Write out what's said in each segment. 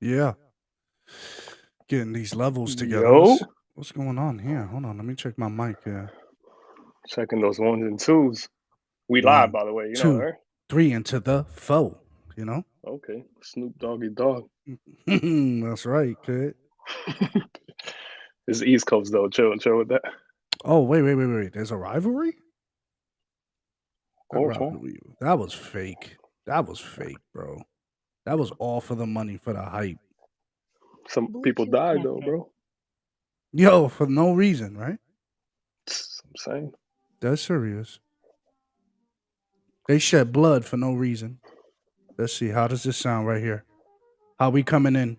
Yeah. Getting these levels together. Yo, What's going on here? Hold on, let me check my mic here. checking those ones and twos. We live, 1, by the way. You know, 2, right? 3 into the foe, you know? Okay. Snoop Doggy Dog. That's right, kid. This is East Coast though. Chill with that. Oh, wait. There's a rivalry? What Course, man. rivalry? That was fake. That was fake, bro. That was all for the money, for the hype. Some people died though, bro. Yo, for no reason, right? I'm saying. That's serious. They shed blood for no reason. Let's see. How does this sound right here? How we coming in?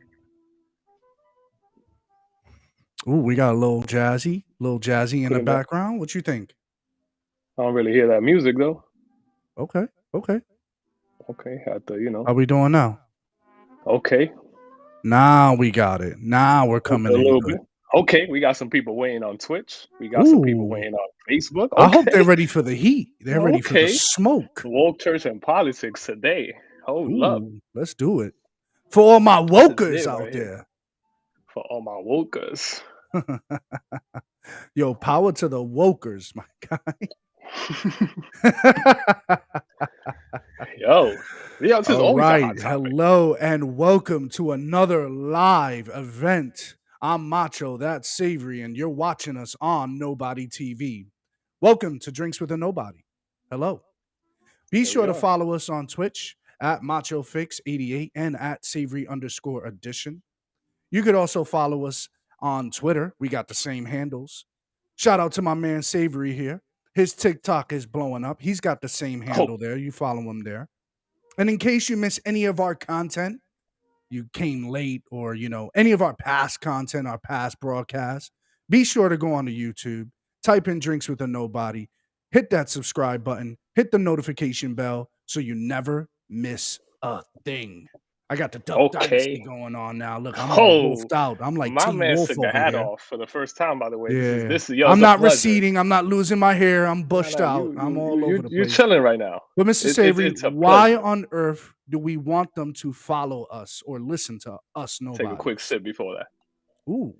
Ooh, we got a little jazzy in the Putting that. background. What you think? I don't really hear that music though. Okay. Okay, had to. How we doing now? Okay, Now we got it. Now we're a coming in little good. bit. Okay, we got some people weighing on Twitch. We got some people Ooh. weighing on Facebook. I hope they're Okay, ready for the heat. They're ready for the okay. smoke. Woke church and politics today. Hold up. Ooh, let's do it. For all my This is wokers it out right here. there. For all my wokers. Yo, power to the wokers, my guy. Yo, this is All always a right. hot topic. Hello and welcome to another live event. I'm Macho, that's Savory, and you're watching us on Nobody TV. Welcome to Drinks with a Nobody. Hello. Be Here we sure to are. follow us on Twitch at MachoFix88 and at Savory_Edition. You could also follow us on Twitter. We got the same handles. Shout out to my man Savory here. His TikTok is blowing up. He's got the same handle there. You follow him there. And in case you miss any of our content, you came late or, any of our past content, our past broadcasts, be sure to go on to YouTube, type in Drinks with a Nobody, hit that subscribe button, hit the notification bell so you never miss a thing. I got the Duck Dynasty Okay. going on now. Look, I'm all wolfed out. I'm like My Teen man Wolf took the over hat here. off for the first time. By the way, Yeah. this is yo. I'm It's a not pleasure. receding. I'm not losing my hair. I'm bushed No, out. I'm all over the you're place. chilling right now. But Mr. Savory, It's a why pleasure. on earth do we want them to follow us or listen to us? Take a quick Nobodies. sip before that. Ooh,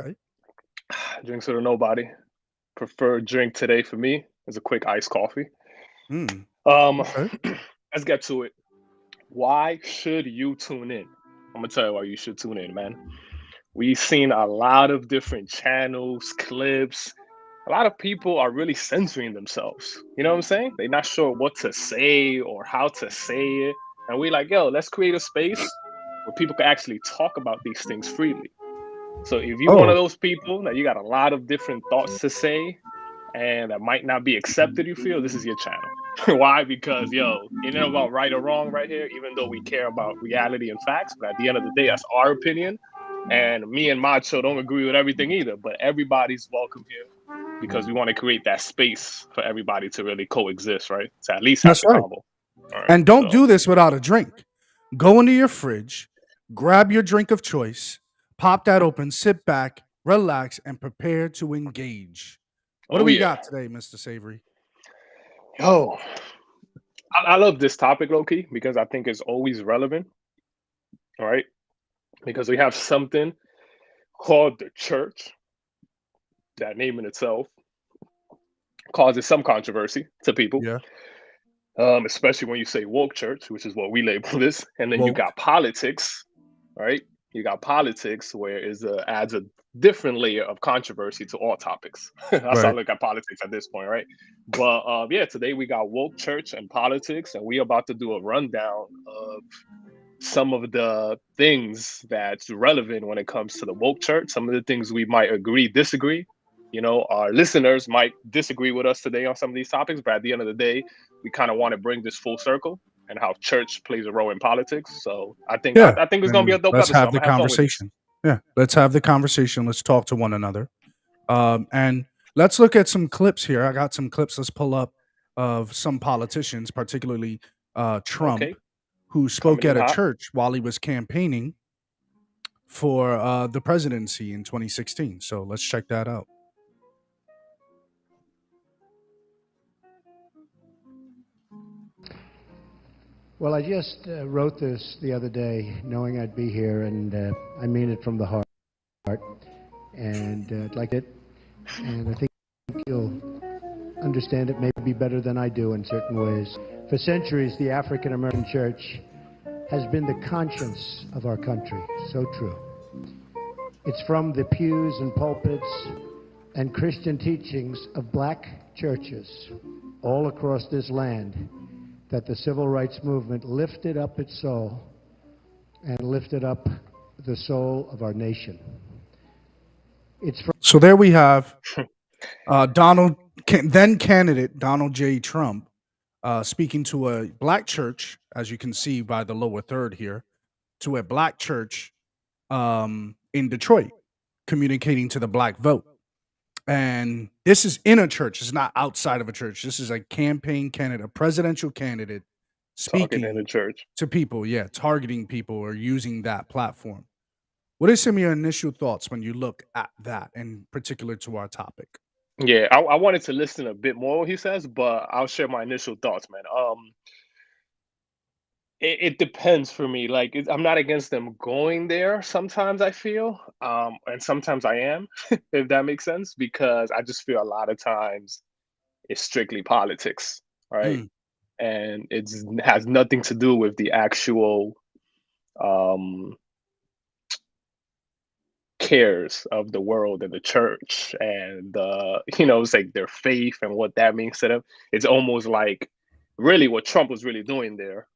okay. Drinks with a nobody. Preferred drink today for me. It's a quick iced coffee. Mm, Um, okay. let's get to it. Why should you tune in? I'm gonna tell you why you should tune in, man. We've seen a lot of different channels, clips. A lot of people are really censoring themselves. You know what I'm saying? They're not sure what to say or how to say it. And we like, yo, let's create a space where people can actually talk about these things freely. So if you're one of Oh, those people that you got a lot of different thoughts to say and that might not be accepted, you feel this is your channel. Why? Because yo, it ain't about right or wrong right here, even though we care about reality and facts, but at the end of the day, that's our opinion. And me and Macho don't agree with everything either, but everybody's welcome here because we want to create that space for everybody to really coexist, right? To at least have that's the right. combo. All right. And don't So do this without a drink. Go into your fridge, grab your drink of choice, pop that open, sit back, relax, and prepare to engage. What do oh we yeah. got today, Mr. Savory? Yo, I love this topic, low key, because I think it's always relevant, all right? Because we have something called the church, that name in itself causes some controversy to people, Yeah. especially when you say woke church, which is what we label this. And then you Woke. got politics, right? You got politics where it adds a different layer of controversy to all topics. That's how I Right. look at politics at this point, right? But yeah, today we got woke church and politics, and we about to do a rundown of some of the things that's relevant when it comes to the woke church, some of the things we might agree, disagree. You know, our listeners might disagree with us today on some of these topics, but at the end of the day, we kind of want to bring this full circle and how church plays a role in politics. So I think Yeah. I think it's gonna be a And dope let's episode. have I'm the gonna have fun with this. conversation. Yeah. Let's have the conversation. Let's talk to one another. And let's look at some clips here. I got some clips. Let's pull up of some politicians, particularly Trump, Okay, who coming spoke in at a hot. church while he was campaigning for the presidency in 2016. So let's check that out. Well, I just wrote this the other day, knowing I'd be here, and I mean it from the heart. And I'd like it, and I think you'll understand it maybe better than I do in certain ways. For centuries, the African American church has been the conscience of our country. So true. It's from the pews and pulpits and Christian teachings of black churches all across this land that the civil rights movement lifted up its soul and lifted up the soul of our nation. It's from So there we have then candidate Donald J. Trump, speaking to a black church, as you can see by the lower third here, to a black church in Detroit, communicating to the black vote. And this is in a church. It's not outside of a church. This is a campaign candidate, a presidential candidate Talking in speaking the church. to people. Yeah, targeting people or using that platform. What are some of your initial thoughts when you look at that, in particular to our topic? Yeah, I wanted to listen a bit more what he says, but I'll share my initial thoughts, man. It depends for me. Like I'm not against them going there. Sometimes I feel, and sometimes I am, if that makes sense, because I just feel a lot of times it's strictly politics, right? Mm. And it's has nothing to do with the actual um, cares of the world and the church, and it's like their faith and what that means to them. It's almost like really what Trump was really doing there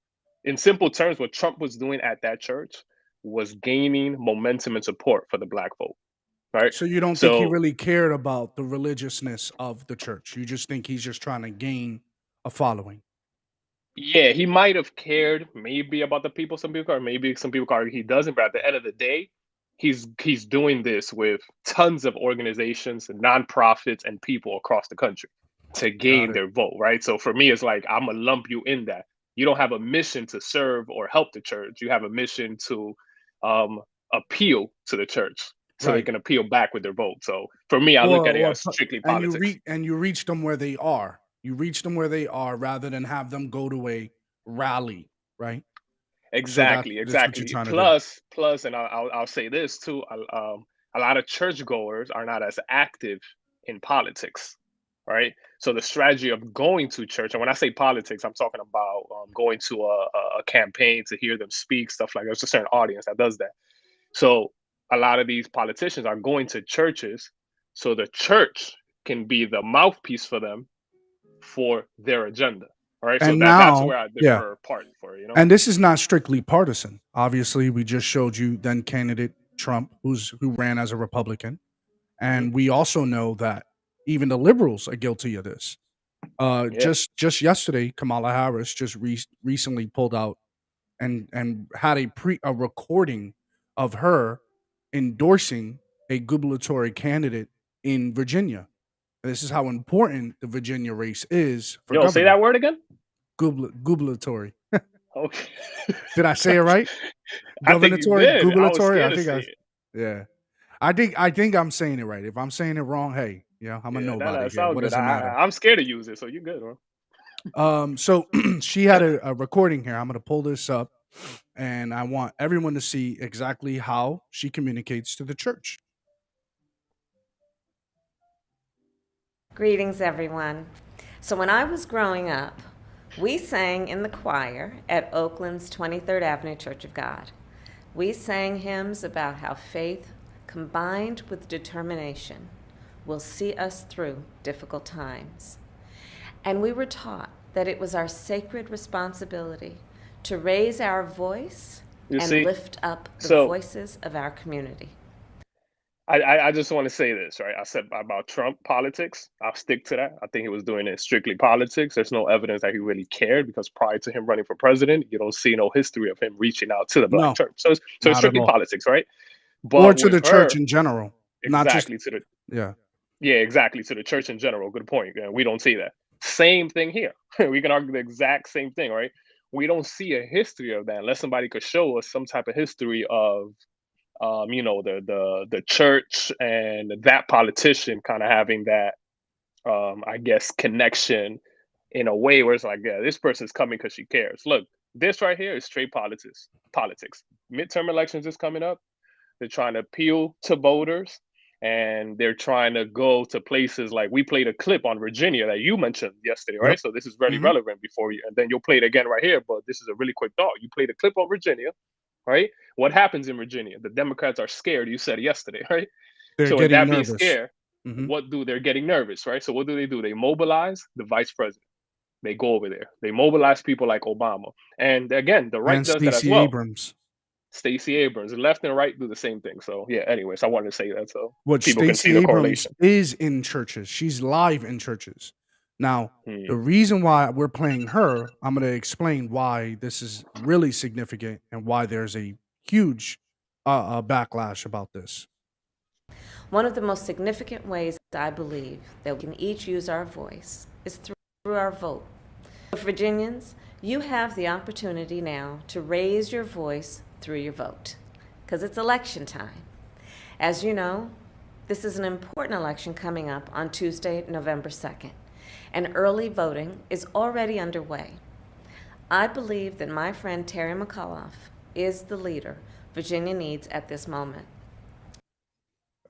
in simple terms, what Trump was doing at that church was gaining momentum and support for the black vote, right? So you don't think he So really cared about the religiousness of the church? You just think he's just trying to gain a following? yeah, he might have cared maybe about the people. Some people, or maybe some people argue he doesn't. But at the end of the day, he's doing this with tons of organizations and nonprofits and people across the country to Got gain it. their vote, right? So for me, it's like I'm gonna lump you in that. You don't have a mission to serve or help the church. You have a mission to um, appeal to the church so they Right. can appeal back with their vote. So for me, I look at it as strictly politics. And you reach them where they are. You reach them where they are rather than have them go to a rally, right? So Exactly, that's what you're exactly. trying to do. Plus, and I'll say this too. A lot of churchgoers are not as active in politics. right? So the strategy of going to church, and when I say politics, I'm talking about going to a campaign to hear them speak, stuff like that. There's a certain audience that does that. So a lot of these politicians are going to churches so the church can be the mouthpiece for them for their agenda. All right. So And that's now, where I yeah, differ part for, you know? and this is not strictly partisan. Obviously, we just showed you then candidate Trump, who ran as a Republican, Hmm. and we also know that even the liberals are guilty of this. Yeah. Just yesterday, Kamala Harris just recently pulled out and had a recording of her endorsing a gubernatorial candidate in Virginia. This is how important the Virginia race is for Yo, say governor. that word again. Gubernatorial. Okay. Did I say it right? I think you did. I was Gubernatorial. scared I to think say I. it. Yeah. I think I'm saying it right. If I'm saying it wrong, hey, I'm a Yeah, no, nobody it here. sounds What good. does it matter? I'm scared to use it, so you good, bro. So she had a recording here. I'm gonna pull this up, and I want everyone to see exactly how she communicates to the church. Greetings, everyone. So, when I was growing up, we sang in the choir at Oakland's 23rd Avenue Church of God. We sang hymns about how faith combined with determination will see us through difficult times. And we were taught that it was our sacred responsibility to raise our voice You and see? lift up the So voices of our community. I just want to say this, right? I said about Trump politics. I'll stick to that. I think he was doing it strictly politics. There's no evidence that he really cared because prior to him running for president, you don't see no history of him reaching out to the black No, church. So it's not at strictly all. politics, right? Or But to with the church her, in general, not just exactly to the yeah. yeah, exactly to the church in general. Good point. Yeah, we don't see that. Same thing here. We can argue the exact same thing, right? We don't see a history of that unless somebody could show us some type of history of the church and that politician kind of having that I guess connection in a way where it's like, yeah, this person's coming because she cares. Look, this right here is straight politics. Midterm elections is coming up. They're trying to appeal to voters, and they're trying to go to places like we played a clip on Virginia that you mentioned yesterday, Yep. right? So this is very Hmm. relevant before you, and then you'll play it again right here. But this is a really quick thought. You played a clip on Virginia, right? What happens in Virginia? The Democrats are scared. You said yesterday, right? They're So with getting that being nervous. scared, Hmm. what do they're getting nervous, right? So what do? They mobilize the vice president. They go over there. They mobilize people like Obama. And again, the right And does that as Stacey well. Abrams. Stacey Abrams, left and right do the same thing. So yeah, anyways, I wanted to say that so What people can see Stacey the Abrams correlation. is in churches. She's live in churches. Now, Hmm. the reason why we're playing her, I'm going to explain why this is really significant and why there's a huge backlash about this. One of the most significant ways I believe that we can each use our voice is through our vote. For Virginians, you have the opportunity now to raise your voice through your vote, because it's election time. As you know, this is an important election coming up on Tuesday, November 2nd, and early voting is already underway. I believe that my friend Terry McAuliffe is the leader Virginia needs at this moment.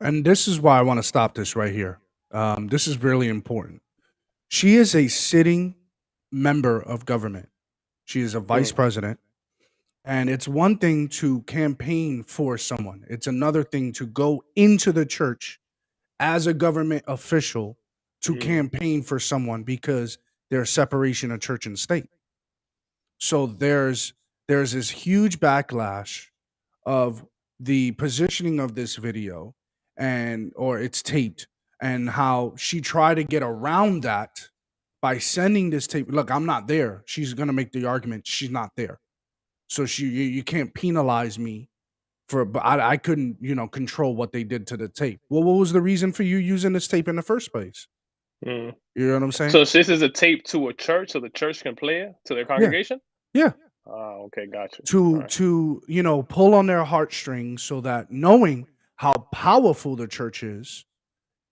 And this is why I want to stop this right here. This is really important. She is a sitting member of government. She is a vice Hmm. president. And it's one thing to campaign for someone, it's another thing to go into the church as a government official to Hmm. campaign for someone because there's separation of church and state. So there's this huge backlash of the positioning of this video and or it's taped and how she tried to get around that by sending this tape. Look, I'm not there. She's gonna make the argument she's not there. So you can't penalize me for but I couldn't, control what they did to the tape. Well, what was the reason for you using this tape in the first place? Hmm. You know what I'm saying? So this is a tape to a church, so the church can play it to their Yeah. congregation. Yeah. Okay, gotcha. All To right. to, pull on their heartstrings so that knowing how powerful the church is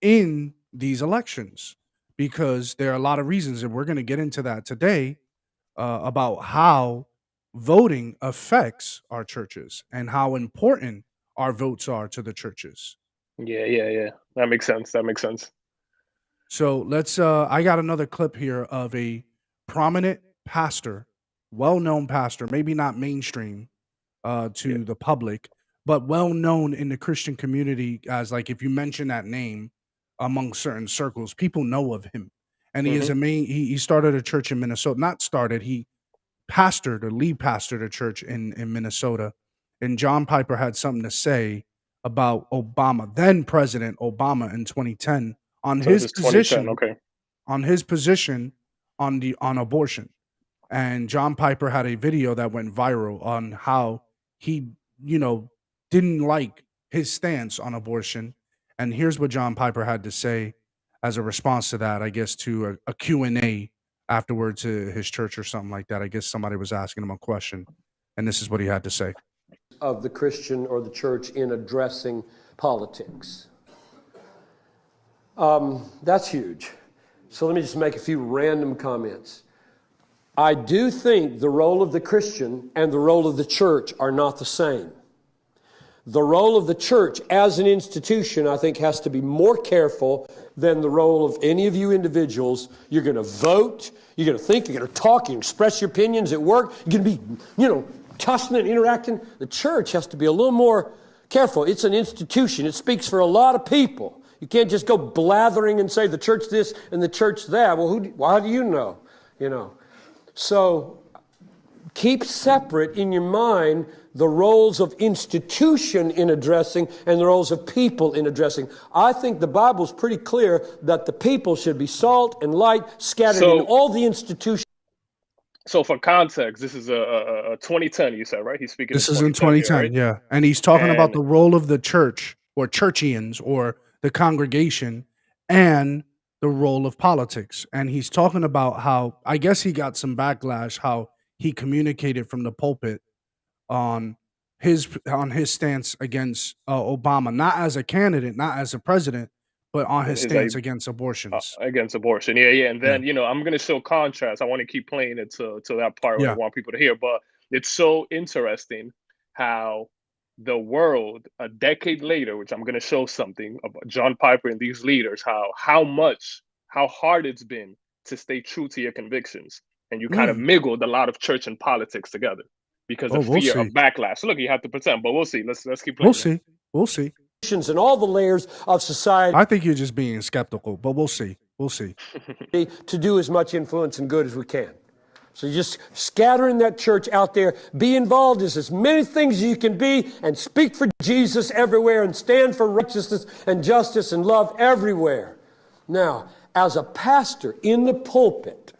in these elections because there are a lot of reasons and we're going to get into that today about how voting affects our churches and how important our votes are to the churches. Yeah. That makes sense. So let's. I got another clip here of a prominent pastor, well-known pastor, maybe not mainstream Yeah. to the public, but well known in the Christian community as like if you mention that name among certain circles, people know of him. And he is Hmm. a main. He started a church in Minnesota. Not started. He pastored or lead pastored a church in Minnesota. And John Piper had something to say about Obama, then President Obama in 2010, on So this his is 2010. position Okay. on his position on abortion. And John Piper had a video that went viral on how he, you know, didn't like his stance on abortion. And here's what John Piper had to say as a response to that, I guess to a Q&A afterwards to his church or something like that. I guess somebody was asking him a question, and this is what he had to say. Of the Christian or the church in addressing politics. That's huge. So let me just make a few random comments. I do think the role of the Christian and the role of the church are not the same. The role of the church as an institution, I think, has to be more careful than the role of any of you individuals. You're going to vote, you're going to think, you're going to talk, you express your opinions at work, you're going to be, tussling and interacting. The church has to be a little more careful. It's an institution. It speaks for a lot of people. You can't just go blathering and say the church this and the church that. Well, how do you know? So keep separate in your mind the roles of institution in addressing and the roles of people in addressing. I think the Bible's pretty clear that the people should be salt and light scattered in all the institutions. So for context, this is a 2010, you said, right? He's speaking This in is in 2010 here, 2010, right? yeah. And he's talking about And the role of the church or churchians or the congregation and the role of politics. And he's talking about how I guess he got some backlash how he communicated from the pulpit on his stance against Obama, not as a candidate, not as a president, but on his his stance against abortions. against abortion. Yeah. And Yeah. then, I'm going to show contrast. I want to keep playing it to that part where I Yeah. want people to hear. But it's so interesting how the world a decade later, which I'm going to show something about John Piper and these leaders, how hard it's been to stay true to your convictions. And you kind of Mm. miggled a lot of church and politics together because Oh, of we'll fear see. of backlash. So look, you have to pretend, but we'll see. Let's keep We'll playing. see. We'll see. And all the layers of society. I think you're just being skeptical, but we'll see. We'll see. To do as much influence and good as we can. So just scattering that church out there, be involved as many things as you can be, and speak for Jesus everywhere, and stand for righteousness and justice and love everywhere. Now, as a pastor in the pulpit,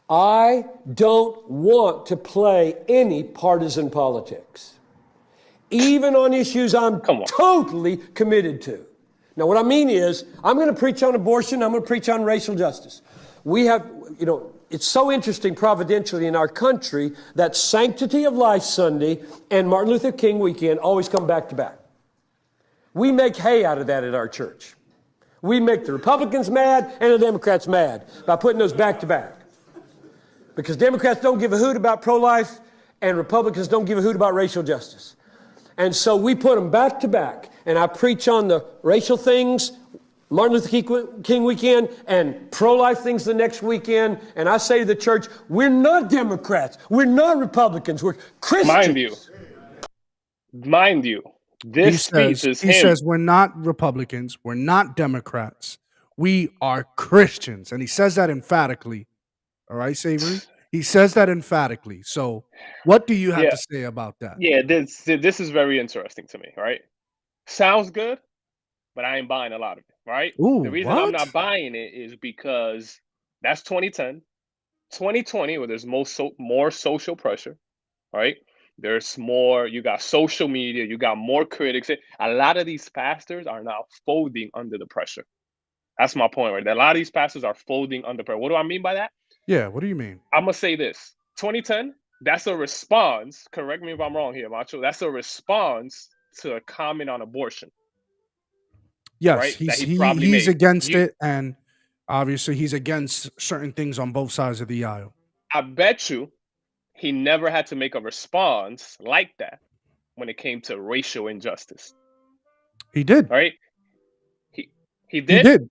I don't want to play any partisan politics, even on issues I'm totally committed to. Now, what I mean is, I'm going to preach on abortion, I'm going to preach on racial justice. We have, it's so interesting providentially in our country that Sanctity of Life Sunday and Martin Luther King weekend always come back to back. We make hay out of that at our church. We make the Republicans mad and the Democrats mad by putting those back to back. Because Democrats don't give a hoot about pro-life and Republicans don't give a hoot about racial justice. And so we put them back to back. And I preach on the racial things, Martin Luther King weekend, and pro-life things the next weekend. And I say to the church, we're not Democrats. We're not Republicans. We're Christians. Mind you, this speech is him. He says we're not Republicans. We're not Democrats. We are Christians. And he says that emphatically. All right, Savory? He says that emphatically. So what do you have to say about that? Yeah, this is very interesting to me, right? Sounds good, but I ain't buying a lot of it, right? Ooh, the reason I'm not buying it is because that's 2010. 2020, where there's more social pressure, right? There's more, you got social media, you got more critics. A lot of these pastors are now folding under the pressure. That's my point, right? A lot of these pastors are folding under pressure. What do I mean by that? Yeah, what do you mean? I'm going to say this. 2010, that's a response. Correct me if I'm wrong here, Macho. That's a response to a comment on abortion. Yes, right? he's against it, and obviously he's against certain things on both sides of the aisle. I bet you he never had to make a response like that when it came to racial injustice. He did. Right? He He did. did.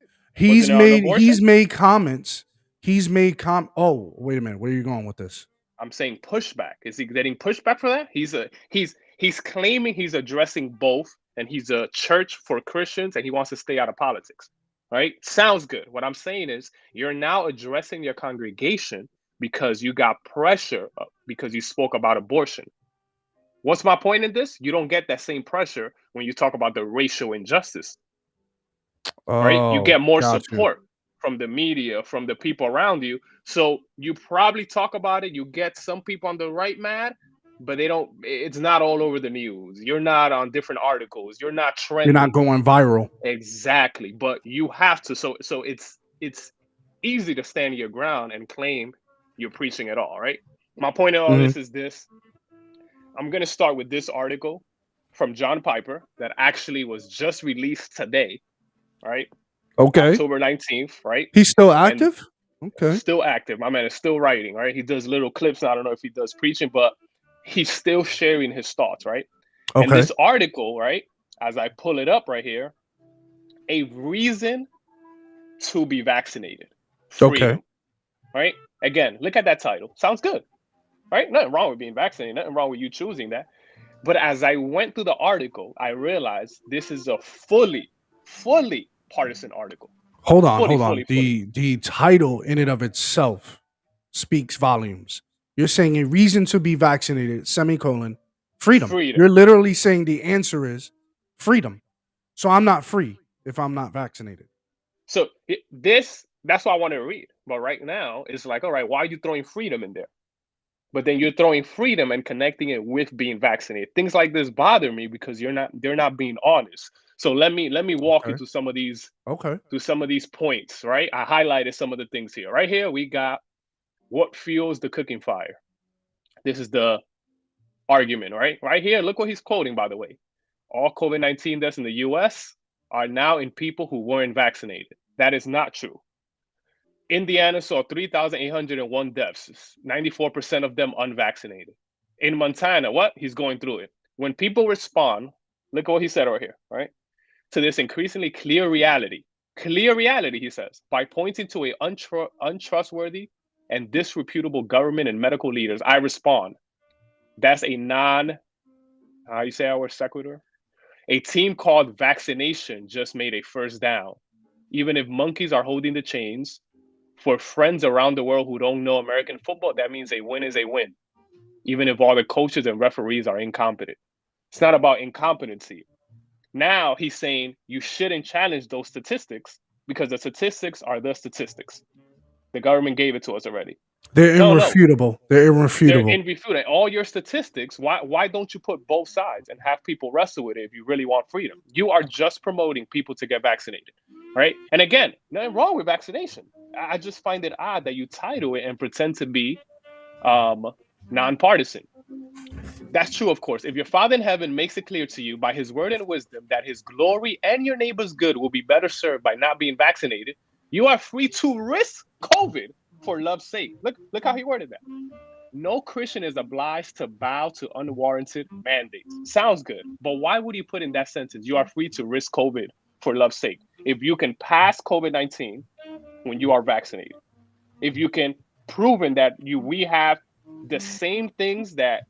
Was it on abortion? He's made comments. Oh, wait a minute. Where are you going with this? I'm saying pushback. Is he getting pushback for that? He's claiming he's addressing both, and he's a church for Christians, and he wants to stay out of politics. Right? Sounds good. What I'm saying is you're now addressing your congregation because you got pressure because you spoke about abortion. What's my point in this? You don't get that same pressure when you talk about the racial injustice. Right? You Oh, get more got you. support from the media, from the people around you. So you probably talk about it. You get some people on the right mad, but it's not all over the news. You're not on different articles. You're not You're not trending. going viral. Exactly. But you have to. So it's easy to stand your ground and claim you're preaching it all, right? My point in all Mhm. this is this. I'm going to start with this article from John Piper that actually was just released today, right? Okay. October 19th, right? He's still And active? Okay. still active. My man is still writing, right? He does little clips. I don't know if he does preaching, but he's still sharing his thoughts, right? And Okay. this article, right, as I pull it up right here, a reason to be vaccinated, freedom, Okay. right? Again, look at that title. Sounds good, right? Nothing wrong with being vaccinated. Nothing wrong with you choosing that. But as I went through the article, I realized this is a fully partisan article. Hold on. Fully. The title in and of itself speaks volumes. You're saying a reason to be vaccinated, semicolon, freedom. Freedom. You're literally saying the answer is freedom. So I'm not free if I'm not vaccinated. So that's what I want to read. But right now, it's like, all right, why are you throwing freedom in there? But then you're throwing freedom and connecting it with being vaccinated. Things like this bother me because they're not being honest. So let me walk you Okay. through some of these Okay. points, right? I highlighted some of the things here. Right here, we got what fuels the cooking fire. This is the argument, right? Right here, look what he's quoting, by the way. All COVID-19 deaths in the US are now in people who weren't vaccinated. That is not true. Indiana saw 3,801 deaths, 94% of them unvaccinated. In Montana, what? He's going through it. When people respond, look at what he said over here, right? To this increasingly clear reality, he says, by pointing to a untrustworthy and disreputable government and medical leaders, I respond. That's a how you say our sequitur? A team called Vaccination just made a first down. Even if monkeys are holding the chains, for friends around the world who don't know American football, that means a win is a win, even if all the coaches and referees are incompetent. It's not about incompetency. Now he's saying you shouldn't challenge those statistics because the statistics are the statistics. The government gave it to us already. They're No, irrefutable. They're they're irrefutable. irrefutable. All your statistics, why don't you put both sides and have people wrestle with it if you really want freedom? You are just promoting people to get vaccinated, right? And again, nothing wrong with vaccination. I just find it odd that you title it and pretend to be nonpartisan. That's true, of course. If your Father in heaven makes it clear to you by his word and wisdom that his glory and your neighbor's good will be better served by not being vaccinated, you are free to risk COVID for love's sake. Look how he worded that. No Christian is obliged to bow to unwarranted mandates. Sounds good, but why would you put in that sentence, you are free to risk COVID for love's sake, if you can pass COVID-19 when you are vaccinated? If you can proven that we have the same things that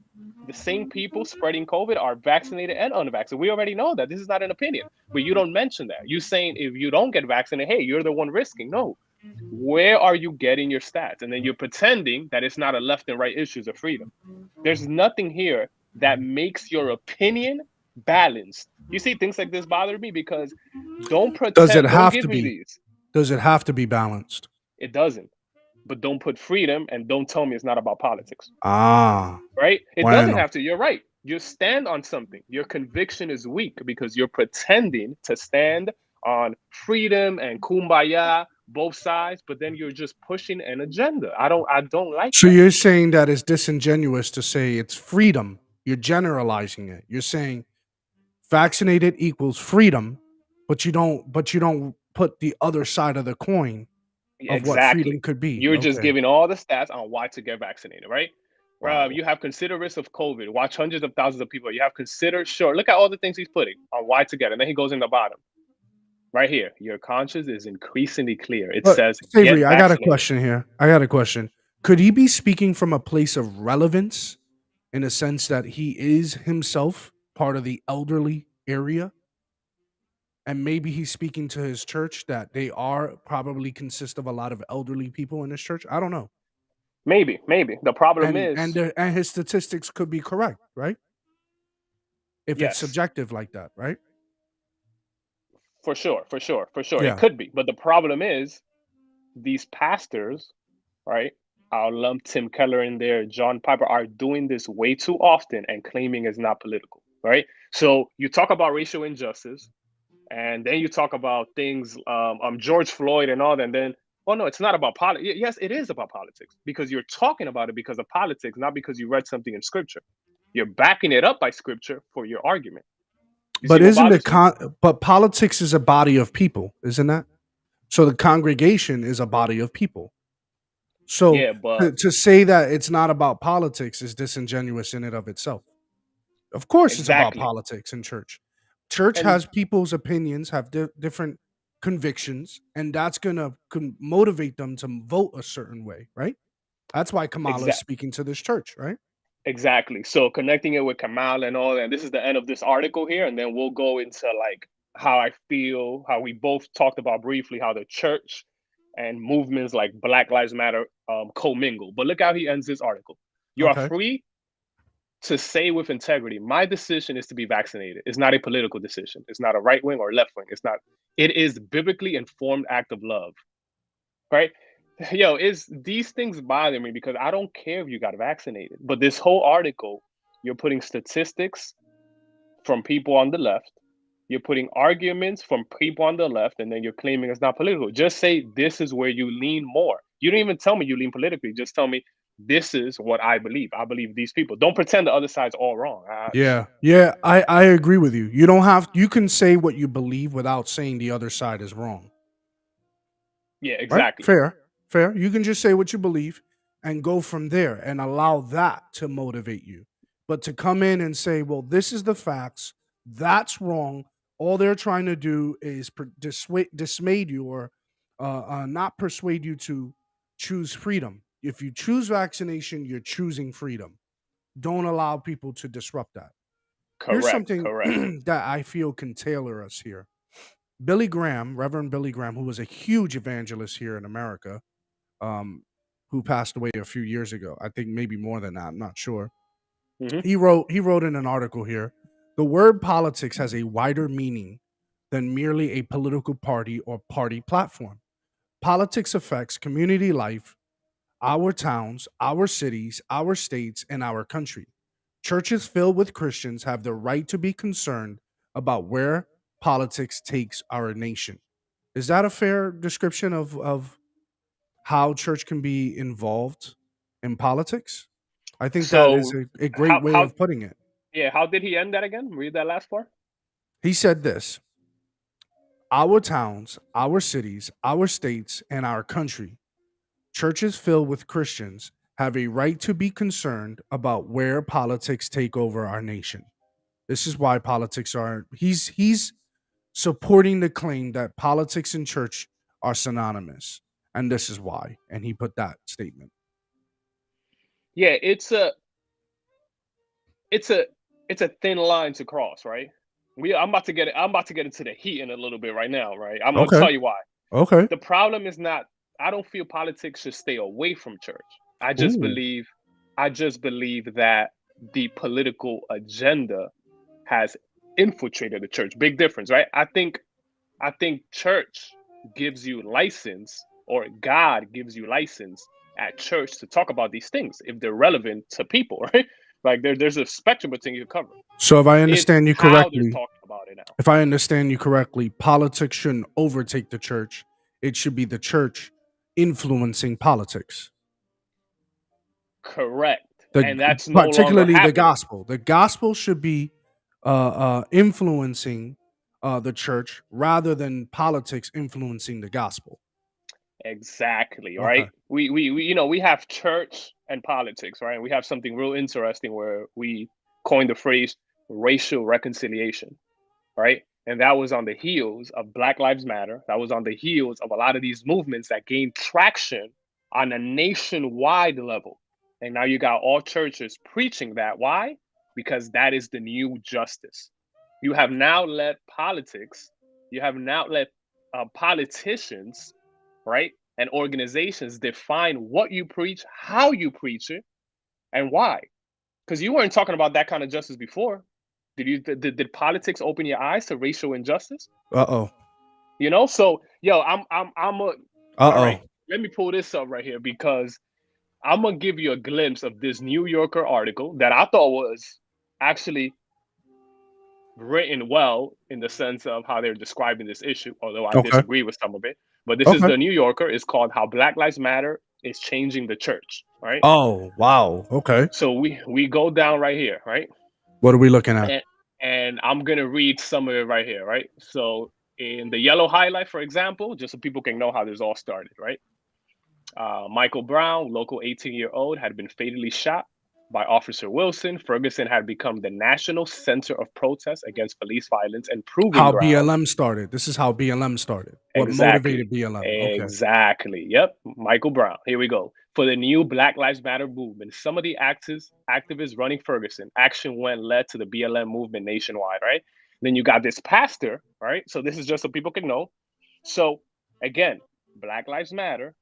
the same people spreading COVID are vaccinated and unvaccinated. We already know that. This is not an opinion, but you don't mention that. You saying if you don't get vaccinated, hey, you're the one risking. No, where are you getting your stats? And then you're pretending that it's not a left and right issues of freedom. There's nothing here that makes your opinion balanced. You see, things like this bother me because don't Does it pretend, don't have give to me be? these. Does it have to be balanced? It doesn't. But don't put freedom and don't tell me it's not about politics. Ah. Right? It doesn't Bueno. have to. You're right. You stand on something. Your conviction is weak because you're pretending to stand on freedom and kumbaya, both sides, but then you're just pushing an agenda. I don't like So that. you're saying that it's disingenuous to say it's freedom. You're generalizing it. You're saying vaccinated equals freedom, but you don't put the other side of the coin of what freedom Exactly. could be. You're just Okay. giving all the stats on why to get vaccinated, right? Wow. You have considered risk of COVID. Watch hundreds of thousands of people. You have considered sure. Look at all the things he's putting on why to get, and then he goes in the bottom. right here. Your conscience is increasingly clear. It But says, get Savory, I got a vaccinated. question here. I got a question. Could he be speaking from a place of relevance in a sense that he is himself part of the elderly area? And maybe he's speaking to his church that they are probably consist of a lot of elderly people in his church. I don't know. Maybe, maybe. The problem And is, and his statistics could be correct, right? If it's yes, subjective like that, right? for sure, for sure, for sure. It Yeah. could be. But the problem is, these pastors, right? I'll lump Tim Keller in there, John Piper, are doing this way too often and claiming it's not political, right? So you talk about racial injustice, and then you talk about things, George Floyd and all that, and then, oh no, it's not about politics. Yes, it is about politics because you're talking about it because of politics, not because you read something in scripture. You're backing it up by scripture for your argument. You see But what isn't it bothers me? but politics is a body of people, isn't that? So the congregation is a body of people. So Yeah, but to say that it's not about politics is disingenuous in and of itself. Of course, it's about exactly. politics in church. Church And has people's opinions, have different convictions, and that's gonna motivate them to vote a certain way, right? That's why Kamala is exact speaking to this church, right? exactly. So connecting it with Kamal and all that, and this is the end of this article here, and then we'll go into like how I feel, how we both talked about briefly how the church and movements like Black Lives Matter commingle. But look how he ends this article. You are Okay. free to say with integrity, my decision is to be vaccinated. It's not a political decision. It's not a right wing or left wing. It's not. It is biblically informed act of love, right? Yo, is these things bother me because I don't care if you got vaccinated, but this whole article, you're putting statistics from people on the left, you're putting arguments from people on the left, and then you're claiming it's not political. Just say this is where you lean more. You don't even tell me you lean politically. Just tell me this is what I believe. I believe these people. Don't pretend the other side's all wrong. Yeah. Yeah, I agree with you. You don't have you can say what you believe without saying the other side is wrong. Yeah, Right? exactly. Fair. Fair. You can just say what you believe and go from there and allow that to motivate you. But to come in and say, well, this is the facts, that's wrong. All they're trying to do is dissuade you or not persuade you to choose freedom. If you choose vaccination, you're choosing freedom. Don't allow people to disrupt that. Here's Correct. something Correct. that I feel can tailor us here. Billy Graham, Reverend Billy Graham, who was a huge evangelist here in America, um, who passed away a few years ago. I think maybe more than that. I'm not sure. Hmm. He wrote in an article here, the word politics has a wider meaning than merely a political party or party platform. Politics affects community life, our towns, our cities, our states, and our country. Churches filled with Christians have the right to be concerned about where politics takes our nation. Is that a fair description of how church can be involved in politics? I think that is So a great how way how of putting it. yeah, how did he end that again? Read that last part. He said this: our towns, our cities, our states, and our country, churches filled with Christians, have a right to be concerned about where politics take over our nation. This is why politics are he's supporting the claim that politics and church are synonymous. And this is why. And he put that statement. Yeah, it's a it's a thin line to cross, right? I'm about to get into the heat in a little bit right now, right? I'm gonna Okay. tell you why. Okay. The problem is not, I don't feel politics should stay away from church. I just Ooh. believe I just believe that the political agenda has infiltrated the church. Big difference, right? I think church gives you license, or God gives you license at church to talk about these things if they're relevant to people, right? Like there's a spectrum of things you cover. So It's how they're talking about it now. if I understand you correctly, politics shouldn't overtake the church. It should be the church influencing politics. Correct. The And that's no longer particularly the happening. gospel. The gospel should be influencing the church rather than politics influencing the gospel. Exactly, Okay. right? We have church and politics, right? We have something real interesting where we coined the phrase racial reconciliation, right? And that was on the heels of Black Lives Matter. That was on the heels of a lot of these movements that gained traction on a nationwide level. And now you got all churches preaching that. Why? Because that is the new justice. You have now let politics, you have now let politicians, right, and organizations define what you preach, how you preach it, and why. Because you weren't talking about that kind of justice before. Did politics open your eyes to racial injustice? Uh-oh. You know, so yo, I'm a all Uh-oh. right. Let me pull this up right here because I'm gonna give you a glimpse of this New Yorker article that I thought was actually written well in the sense of how they're describing this issue, although I Okay. disagree with some of it. But this is Okay. the New Yorker. It's called "How Black Lives Matter is Changing the Church." Right. Oh, wow. Okay. So we go down right here, right? What are we looking at? And I'm gonna read some of it right here, right? So in the yellow highlight, for example, just so people can know how this all started, right? Michael Brown, local 18-year-old, had been fatally shot by Officer Wilson. Ferguson had become the national center of protest against police violence and proving How ground. BLM started. This is how BLM started. What Exactly. motivated BLM? Okay. Exactly. Yep. Michael Brown. Here we go. For the new Black Lives Matter movement, some of the activists running Ferguson, action when led to the BLM movement nationwide, right? Then you got this pastor, right? So this is just so people can know. So again, Black Lives Matter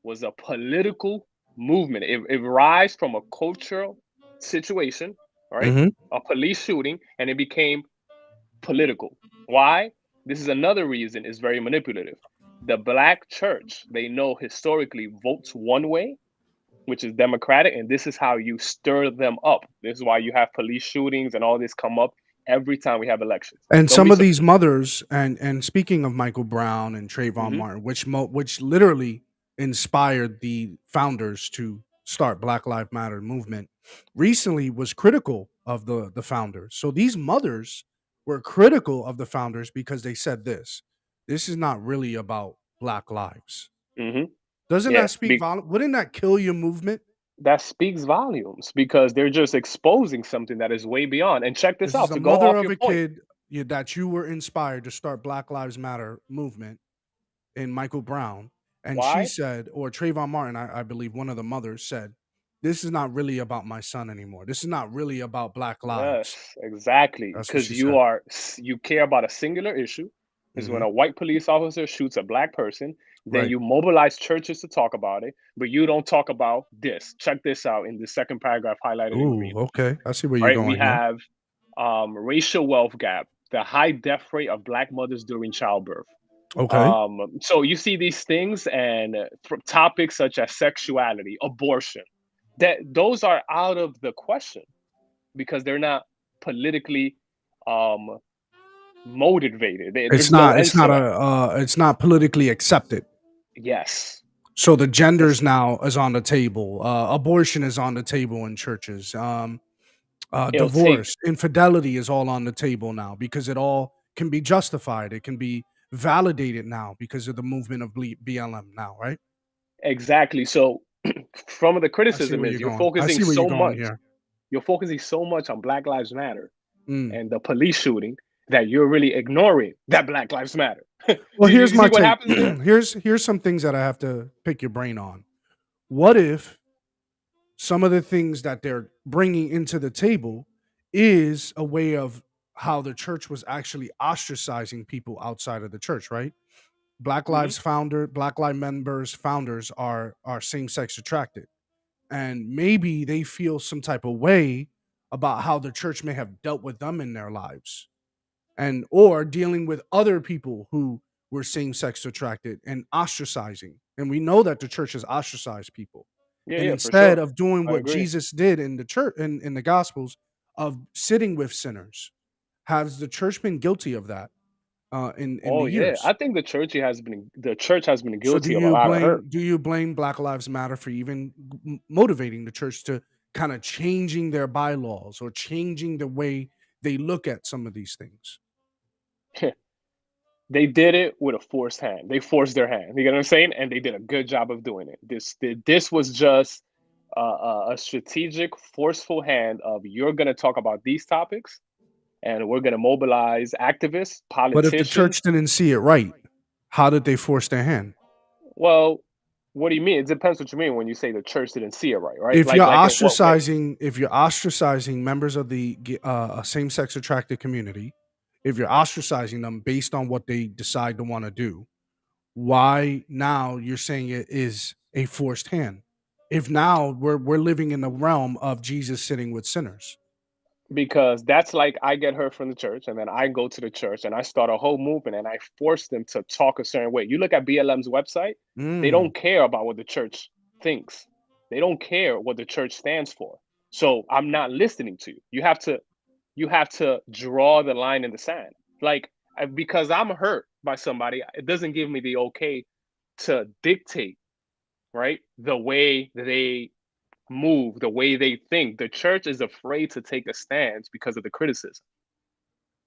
was a political movement. It rise from a cultural situation, right? Mm-hmm. A police shooting, and it became political. Why? This is another reason it's very manipulative. The black church, they know historically votes one way, which is democratic, and this is how you stir them up. This is why you have police shootings and all this come up every time we have elections. And Don't some be of surprised. these mothers, and speaking of Michael Brown and Trayvon Mm-hmm, Martin, which literally inspired the founders to start Black Lives Matter movement, recently was critical of the founders. So these mothers were critical of the founders because they said this: this is not really about Black lives. mm-hmm. Doesn't Yeah, that speak volume? Wouldn't that kill your movement? that speaks volumes because they're just exposing something that is way beyond. And check this This is out the to go mother off of your a point. kid that you were inspired to start Black Lives Matter movement in Michael Brown. And she Why? said, or Trayvon Martin, I believe one of the mothers said, this is not really about my son anymore. This is not really about Black lives. Yes, exactly. That's what Because she said. you care about a singular issue. Is when Hmm. a white police officer shoots a black person, then Right. you mobilize churches to talk about it, but you don't talk about this. Check this out in the second paragraph highlighted in Ooh, green. okay. I see where you're Right, we going here. have racial wealth gap, the high death rate of black mothers during childbirth. Okay. So you see these things and topics such as sexuality, abortion, that those are out of the question because they're not politically um motivated. There's no It's end not to that. it's not politically accepted. Yes. So the genders It's now is on the table. Abortion is on the table in churches. it'll take Divorce, infidelity is all on the table now because it all can be justified. It can be validated now because of the movement of BLM now, right? exactly. So from the I see criticism where is you're going. I see where you're going here. you're focusing so much on Black Lives Matter Mm. and the police shooting that you're really ignoring that Black Lives Matter. Well, You here's see my what take. happens there? Here's some things that I have to pick your brain on. What if some of the things that they're bringing into the table is a way of how the church was actually ostracizing people outside of the church, right? Hmm. Black Lives members, founders are same sex attracted, and maybe they feel some type of way about how the church may have dealt with them in their lives, and or dealing with other people who were same sex attracted and ostracizing. And we know that the church has ostracized people. Yeah, And yeah, for instead sure. of doing I what agree. Jesus did in the church in the gospels of sitting with sinners, has the church been guilty of that in Oh the yeah, years? I think the church has been So guilty of a lot of hurt. do you blame Black Lives Matter for even motivating the church to kind of changing their bylaws or changing the way they look at some of these things? They did it with a forced hand. They forced their hand. You get what I'm saying? And they did a good job of doing it. This was just a strategic, forceful hand of you're going to talk about these topics, and we're going to mobilize activists, But if the politicians. church didn't see it right, how did they force their hand? Well, what do you mean? It depends what you mean when you say the church didn't see it right, right? If you're Like in what way? ostracizing members of the same-sex attracted community, if you're ostracizing them based on what they decide to want to do, why now you're saying it is a forced hand? If now we're living in the realm of Jesus sitting with sinners. Because that's like I get heard from the church, and then I go to the church and I start a whole movement and I force them to talk a certain way. You look at BLM's website, they Mm. don't care about what the church thinks. They don't care what the church stands for. So I'm not listening to you. You have to draw the line in the sand. Like because I'm hurt by somebody, it doesn't give me the okay to dictate, right? The way they move, the way they think. The church is afraid to take a stance because of the criticism.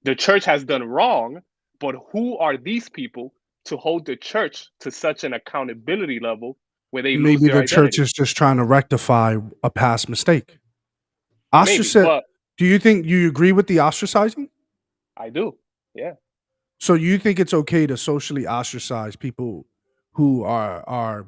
The church has done wrong, but who are these people to hold the church to such an accountability level where they lose Maybe their the church identity? is just trying to rectify a past mistake. Maybe, Ostraciz. but Do you agree with the ostracizing? I do. Yeah. So you think it's okay to socially ostracize people who are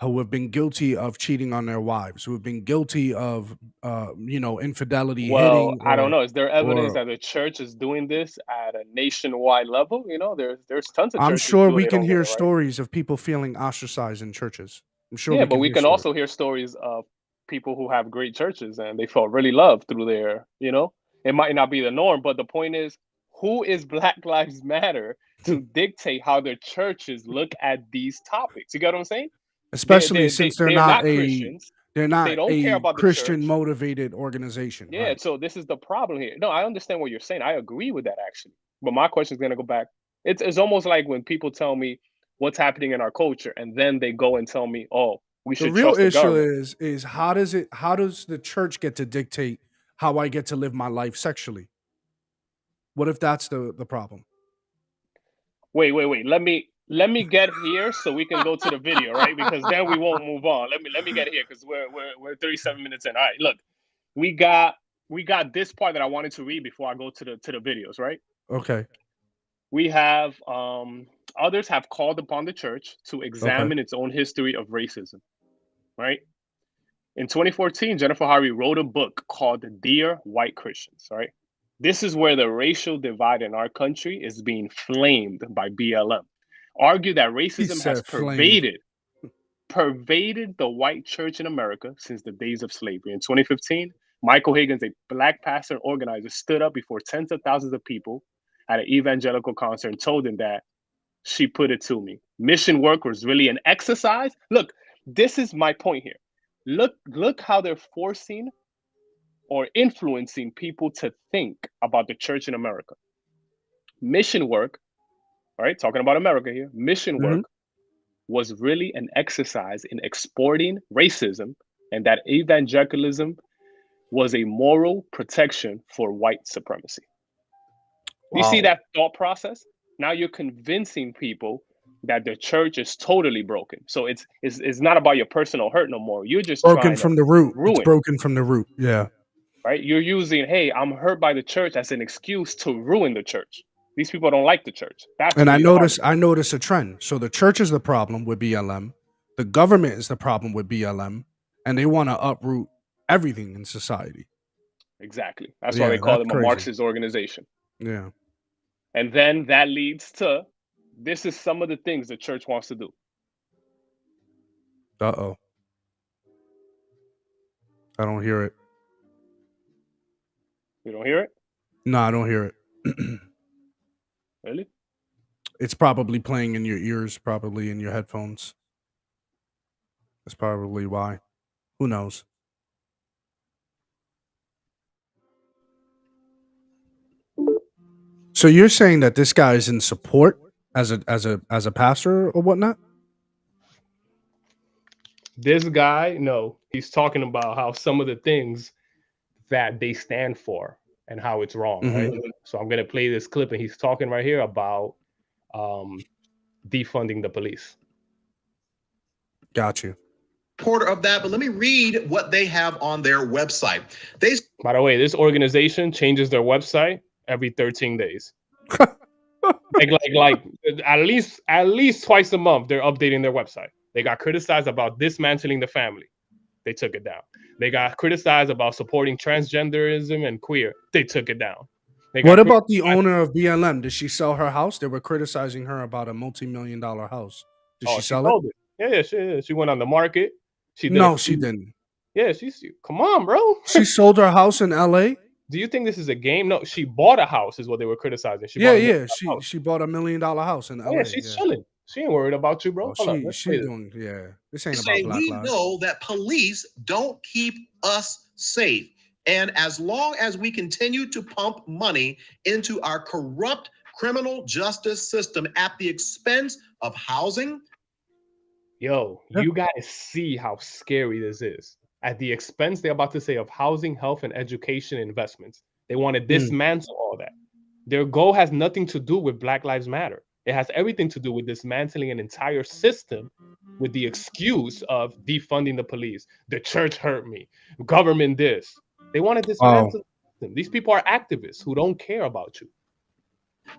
who have been guilty of cheating on their wives, who have been guilty of infidelity, Well, hitting I don't know. Is there evidence or that the church is doing this at a nationwide level? You know, there's tons of I'm churches sure doing we it can over hear there, right? stories of people feeling ostracized in churches. I'm sure Yeah, we but can we hear can stories. also hear stories of people who have great churches and they felt really loved through their, it might not be the norm, but the point is, who is Black Lives Matter to dictate how their churches look at these topics? You get what I'm saying? Especially since They're not Christians. they're They not don't care a about the Christian church. motivated organization, Yeah, right? so this is the problem here. No, I understand what you're saying. I agree with that actually. But my question is going to go back. It's almost like when people tell me what's happening in our culture and then they go and tell me, "Oh, we The should real trust the issue government." is how does the church get to dictate how I get to live my life sexually? What if that's the problem? Wait. Let me get here so we can go to the video, right? Because then we won't move on. Let me get here because we're 37 minutes in. All right, look, we got this part that I wanted to read before I go to the videos, right? Okay. We have others have called upon the church to Okay. examine its own history of racism, right? In 2014, Jennifer Harvey wrote a book called Dear White Christians, right? This is where the racial divide in our country is being flamed by BLM. Argue that He racism has said flamed. pervaded the white church in America since the days of slavery. In 2015, Michael Higgins, a Black pastor and organizer, stood up before tens of thousands of people at an evangelical concert and told them that she put it to me. Mission work was really an exercise. Look, this is my point here. Look how they're forcing or influencing people to think about the church in America. Mission work, all right, talking about America here, mission Mhm. work was really an exercise in exporting racism and that evangelicalism was a moral protection for white supremacy. You see Wow. that thought process? Now you're convincing people that the church is totally broken. So it's not about your personal hurt no more. You're just Broken trying to from the root. It's ruin, broken from the root. Yeah. right? You're using, hey, I'm hurt by the church as an excuse to ruin the church. These people don't like the church. That's And really the hard I notice a trend. So the church is the problem with BLM. The government is the problem with BLM, and they want to uproot everything in society. Exactly. That's why they Yeah, call that's them a crazy. Marxist organization. Yeah. And then that leads to this is some of the things the church wants to do. Uh-oh. I don't hear it. You don't hear it? No, I don't hear it. Really? It's probably playing in your ears, probably in your headphones. That's probably why. Who knows? So you're saying that this guy is in support as a pastor or whatnot? This guy, no, he's talking about how some of the things that they stand for and how it's wrong, right? Mhm. So I'm gonna play this clip, and he's talking right here about defunding the police. Got you. Quarter of that, but let me read what they have on their website. By the way, this organization changes their website every 13 days. like at least twice a month they're updating their website. They got criticized about dismantling the family. They took it down. They got criticized about supporting transgenderism and queer. They took it down. What about the owner of BLM? Did she sell her house? They were criticizing her about a multi-million-dollar house. Did she sell sold it? Yeah, she went on the market. She did. No, she didn't. Yeah, come on, bro. She sold her house in LA. Do you think this is a game? No, she bought a house, is what they were criticizing. She bought a $1 million house in LA. Yeah, she's chilling. She ain't worried about you, bro. She's doing. Yeah, this ain't about Black Lives. We know that police don't keep us safe, and as long as we continue to pump money into our corrupt criminal justice system at the expense of housing, you guys see how scary this is. At the expense, they're about to say, of housing, health, and education investments. They want to dismantle all that. Their goal has nothing to do with Black Lives Matter. It has everything to do with dismantling an entire system with the excuse of defunding the police. The church hurt me. Government this. They want to dismantle the system. These people are activists who don't care about you.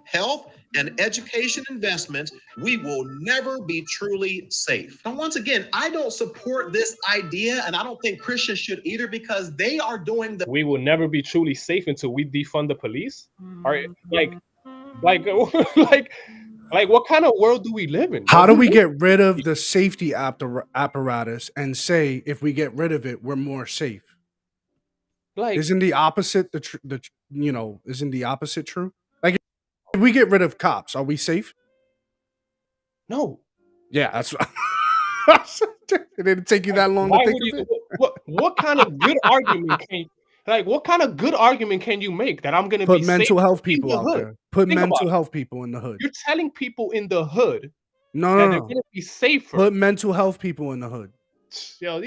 Health and education investments, we will never be truly safe. And once again, I don't support this idea, and I don't think Christians should either, because they are doing we will never be truly safe until we defund the police. Like what kind of world do we live in? How do we get rid of the safety apparatus and say if we get rid of it, we're more safe? Like, isn't the opposite isn't the opposite true? Like, if we get rid of cops, are we safe? No. Yeah, that's it didn't take you that long to think of it. What kind of good argument can you make that I'm going to put mental health people out there? Put mental health people in the hood. You're telling people in the hood no, they're going to be safer. Put mental health people in the hood.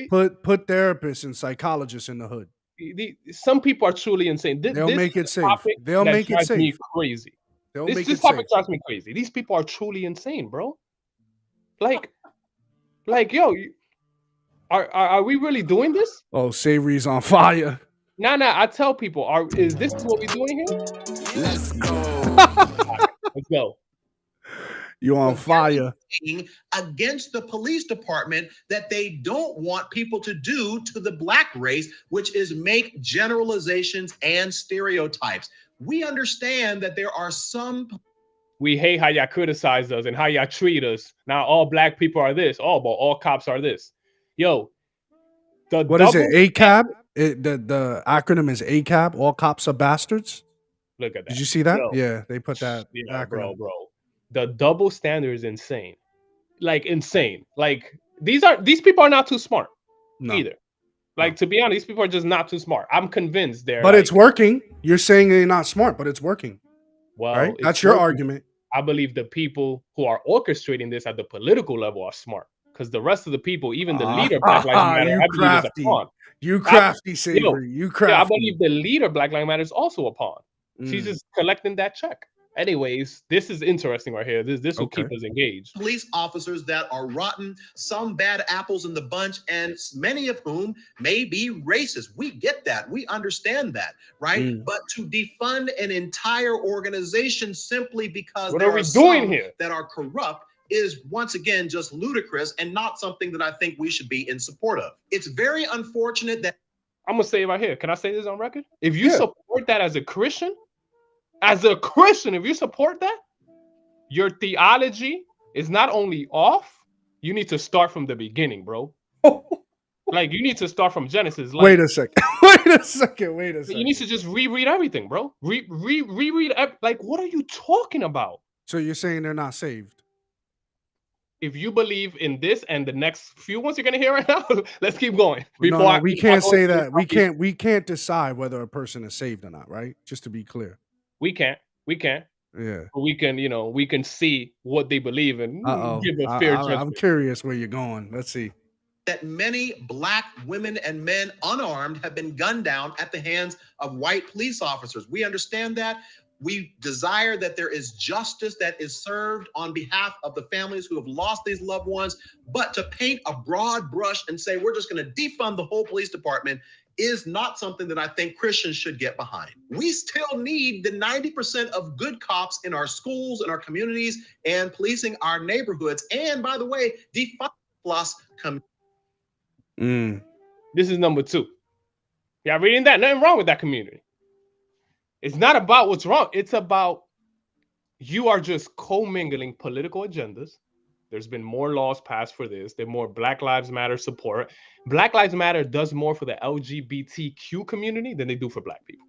Put therapists and psychologists in the hood. Some people are truly insane. They'll make it safe. They'll make it safe. Me crazy. This topic drives me crazy. These people are truly insane, bro. Like, yo, are we really doing this? Oh, Savory's on fire. Nah. I tell people, is this what we're doing here? Let's go. Let's go. You on fire. Against the police department that they don't want people to do to the Black race, which is make generalizations and stereotypes. We understand that there are some. We hate how y'all criticize us and how y'all treat us. Now all Black people are this. But all cops are this. Yo, what is it? ACAB? The acronym is ACAB. All cops are bastards. Look at that. Did you see that? Yeah, they put that. Yeah, bro. The double standard is insane. Like insane. Like these people are not too smart either. Like to be honest, these people are just not too smart. I'm convinced they're. But it's working. You're saying they're not smart, but it's working. Well, right? That's your argument. I believe the people who are orchestrating this at the political level are smart, because the rest of the people, even the leader, Black Lives Matter, I believe is a pawn. You crafty, Savory. You crafty. Yeah, I believe the leader, Black Lives Matter, is also a pawn. She's just collecting that check. Anyways, this is interesting right here. This will keep us engaged. Police officers that are rotten, some bad apples in the bunch, and many of whom may be racist. We get that. We understand that, right? But to defund an entire organization simply because what are we doing here that are corrupt is once again just ludicrous and not something that I think we should be in support of. It's very unfortunate that I'm gonna say it right here. Can I say this on record? If you support that as a Christian, if you support that, your theology is not only off, you need to start from the beginning, bro. Like, you need to start from Genesis. Like, wait a second. You need to just reread everything, bro. Reread. Like, what are you talking about? So you're saying they're not saved? If you believe in this and the next few ones you're gonna hear right now, let's keep going. We can't say that. We can't decide whether a person is saved or not, right? Just to be clear. We can't. Yeah. But we can see what they believe and give a fair judgment. I'm curious where you're going. Let's see. That many Black women and men unarmed have been gunned down at the hands of white police officers. We understand that. We desire that there is justice that is served on behalf of the families who have lost these loved ones. But to paint a broad brush and say we're just going to defund the whole police department is not something that I think Christians should get behind. We still need the 90% of good cops in our schools, in our communities, and policing our neighborhoods. And by the way, defund plus This is number 2. Y'all reading that? Nothing wrong with that community. It's not about what's wrong. It's about you are just commingling political agendas. There's been more laws passed for this. There's more Black Lives Matter support. Black Lives Matter does more for the LGBTQ community than they do for Black people.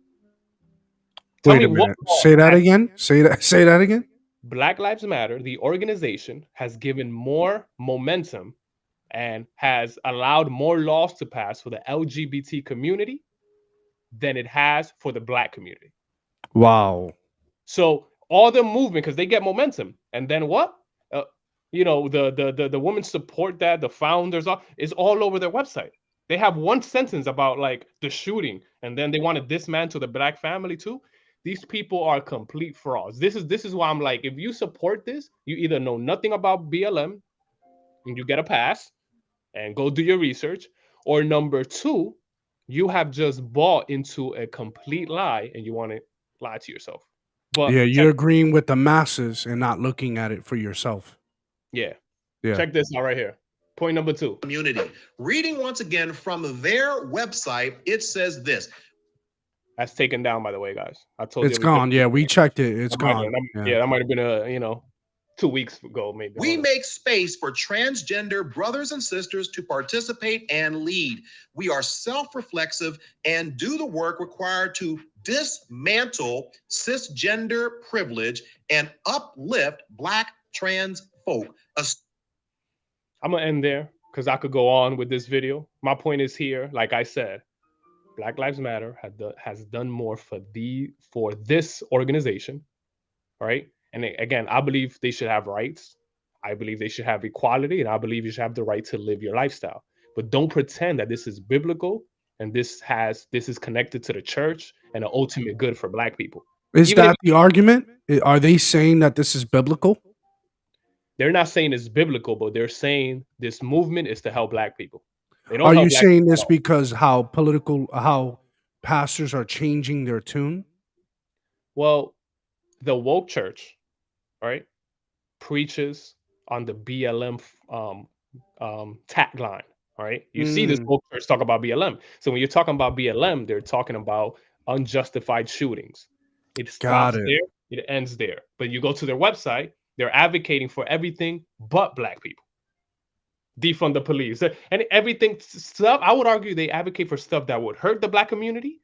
Wait a minute. Say that again. Say that again. Black Lives Matter, the organization, has given more momentum and has allowed more laws to pass for the LGBT community than it has for the Black community. Wow. So all the movement, because they get momentum, and then what? The women support that, the founders is all over their website. They have one sentence about like the shooting, and then they want to dismantle the Black family too. These people are complete frauds. This is why I'm like, if you support this, you either know nothing about BLM and you get a pass and go do your research, or number 2, you have just bought into a complete lie and you want to lie to yourself. But yeah, you're agreeing with the masses and not looking at it for yourself. Yeah. Yeah. Check this out right here. Point number 2. Community. Reading once again from their website, it says this. That's taken down, by the way, guys. I told you it's gone. Yeah, we checked it. It's gone. That might have been 2 weeks ago, maybe. We make space for transgender brothers and sisters to participate and lead. We are self-reflexive and do the work required to dismantle cisgender privilege and uplift Black trans folk. I'm going to end there because I could go on with this video. My point is here, like I said, Black Lives Matter has done more for this organization, right? And again, I believe they should have rights. I believe they should have equality, and I believe you should have the right to live your lifestyle. But don't pretend that this is biblical and this is connected to the church and the ultimate good for Black people. Is that the argument? Are they saying that this is biblical? They're not saying it's biblical, but they're saying this movement is to help Black people. Are you saying this because how pastors are changing their tune? Well, the woke church, right, preaches on the BLM tagline, right? You see this woke church talk about BLM. So when you're talking about BLM, they're talking about unjustified shootings. It stops there, it ends there. But you go to their website, they're advocating for everything but Black people. Defund the police and everything stuff. I would argue they advocate for stuff that would hurt the Black community.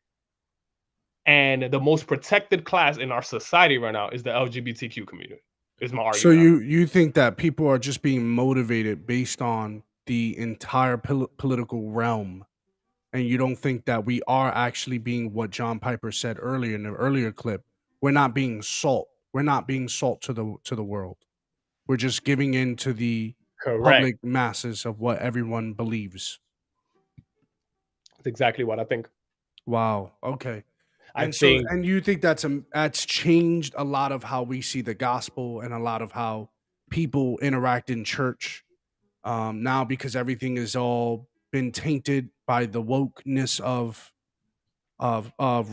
And the most protected class in our society right now is the LGBTQ community. Is my argument. So you think that people are just being motivated based on the entire political realm, and you don't think that we are actually being what John Piper said earlier in the earlier clip? We're not being salt. We're not being salt to the world. We're just giving in to the public masses of what everyone believes. That's exactly what I think. Wow. Okay. And you think that's changed a lot of how we see the gospel and a lot of how people interact in church now, because everything has all been tainted by the wokeness of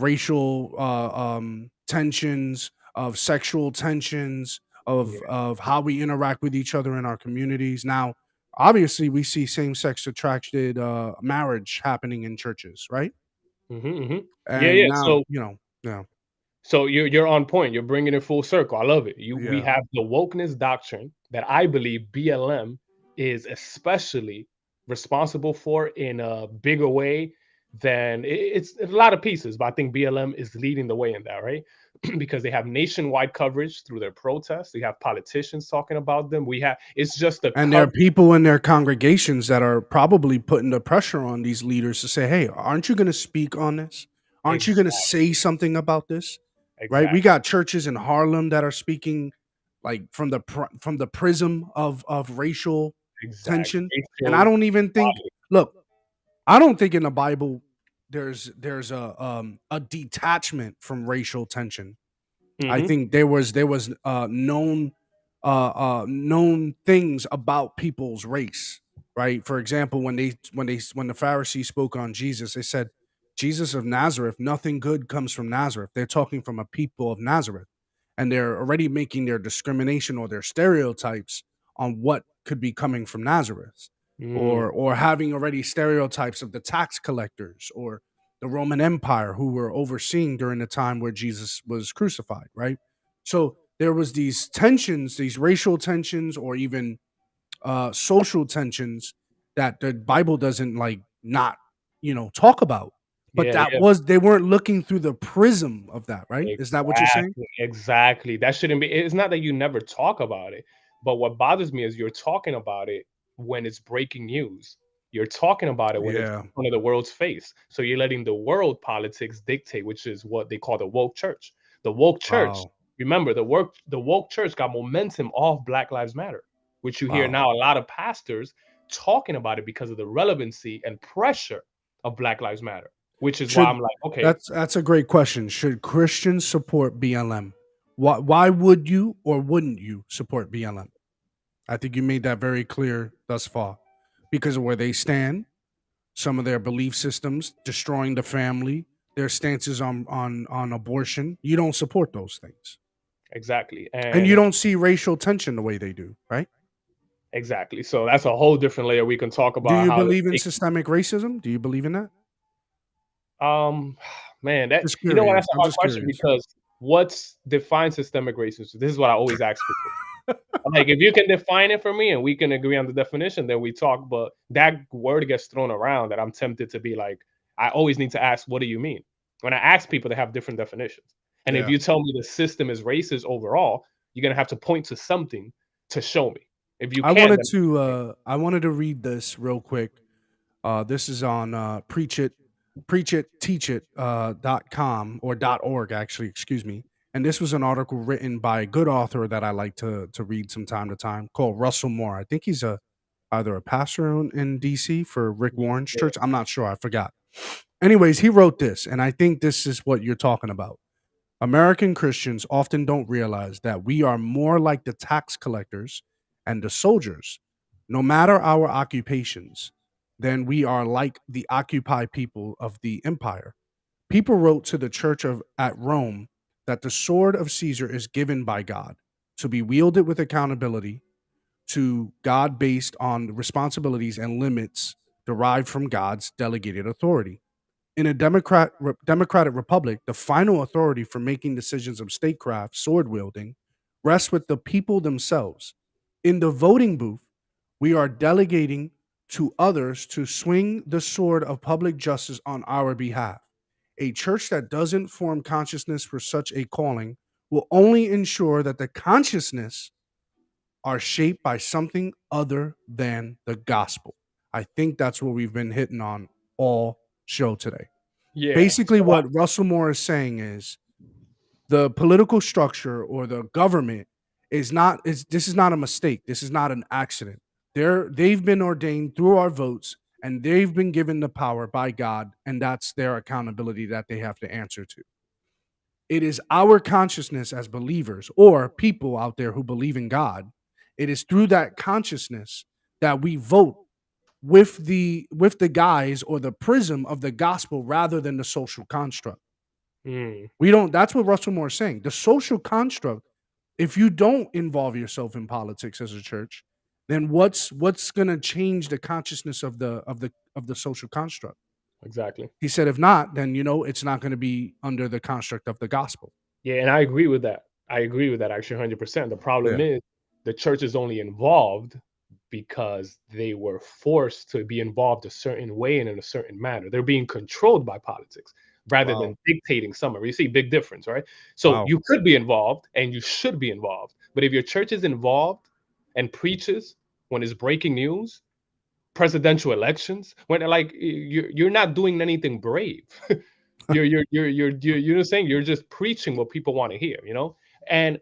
racial tensions, of sexual tensions, of how we interact with each other in our communities. Now, obviously, we see same-sex attracted marriage happening in churches, right? Mm-hmm. And now, so, So you're on point. You're bringing it full circle. I love it. We have the wokeness doctrine that I believe BLM is especially responsible for in a bigger way than it's a lot of pieces, but I think BLM is leading the way in that, right? Because they have nationwide coverage through their protests. They have politicians talking about them. And there are people in their congregations that are probably putting the pressure on these leaders to say, hey, aren't you going to speak on this? Aren't you going to say something about this? Right? We got churches in Harlem that are speaking like from the prism of racial tension. And I don't even think, I don't think in the Bible there's a detachment from racial tension. I Hmm. think there was known things about people's race, right? For example, when the Pharisees spoke on Jesus, they said, "Jesus of Nazareth, nothing good comes from Nazareth." They're talking from a people of Nazareth, and they're already making their discrimination or their stereotypes on what could be coming from Nazareth, Mm. or having already stereotypes of the tax collectors or the Roman Empire who were overseeing during the time where Jesus was crucified, right? So there was these tensions, these racial tensions, or even social tensions that the Bible doesn't like not talk about. But Yeah, yeah. they weren't looking through the prism of that, right? Is that what you're saying? Exactly, exactly. That shouldn't be. It's not that you never talk about it, but what bothers me is you're talking about it when it's breaking news. You're talking about it when it's Yeah. in front of the world's face. So you're letting the world politics dictate, which is what they call the woke church. The woke church, Wow. remember, the woke church got momentum off Black Lives Matter, which you hear Wow. now a lot of pastors talking about it because of the relevancy and pressure of Black Lives Matter, which is why Should I'm like, okay, That's a great question. Should Christians support BLM? Why would you or wouldn't you support BLM? I think you made that very clear thus far. Because of where they stand, some of their belief systems, destroying the family, their stances on abortion. You don't support those things. exactly. And you And don't see racial tension the way they do, right? exactly. So that's a whole different layer we can talk Do about you how believe they in take systemic racism? Do you believe in that? um man, that Just you know what, that's curious. a I'm hard just question curious. because what's defines systemic racism? This is what I always ask people. Like if you can define it for me and we can agree on the definition, then we talk. But that word gets thrown around that I'm tempted to be like, I always need to ask, what do you mean? When I ask people, they have different definitions. And if Yeah. you tell me the system is racist overall, you're gonna have to point to something to show me. If you can't, then I wanted to read this real quick. This is on preach it teach it .com or .org actually, excuse me. And this was an article written by a good author that I like to read from time to time called Russell Moore. I think he's a either a pastor in DC for Rick Warren's church. I'm not sure. I forgot. Anyways, he wrote this, and I think this is what you're talking about. American Christians often don't realize that we are more like the tax collectors and the soldiers, no matter our occupations, than we are like the occupied people of the empire. People wrote to the church of at Rome that the sword of Caesar is given by God to be wielded with accountability to God based on responsibilities and limits derived from God's delegated authority. In a democratic republic, the final authority for making decisions of statecraft, sword wielding, rests with the people themselves. In the voting booth, we are delegating to others to swing the sword of public justice on our behalf. A church that doesn't form consciousness for such a calling will only ensure that the consciousness are shaped by something other than the gospel. I think that's what we've been hitting on all show today. yeah. Basically, So what Russell Moore is saying is the political structure or the government is not is this is not a mistake. This is not an accident. They've been ordained through our votes and they've been given the power by God, and that's their accountability that they have to answer to. It is our consciousness as believers or people out there who believe in God. It is through that consciousness that we vote with the guise or the prism of the gospel rather than the social construct. mm, We don't That's what Russell Moore is saying. The social construct, if you don't involve yourself in politics as a church, then what's going to change the consciousness of the social construct? exactly. He said if not, then it's not going to be under the construct of the gospel. Yeah, and I agree with that. I agree with that actually 100%. The problem Yeah. is the church is only involved because they were forced to be involved a certain way and in a certain manner. They're being controlled by politics rather Wow. than dictating somewhere. You see, big difference, right? So Wow. you could be involved and you should be involved. But if your church is involved and preaches when it's breaking news, presidential elections, when like you're not doing anything brave. You know what I'm saying? You're just preaching what people want to hear, you know? And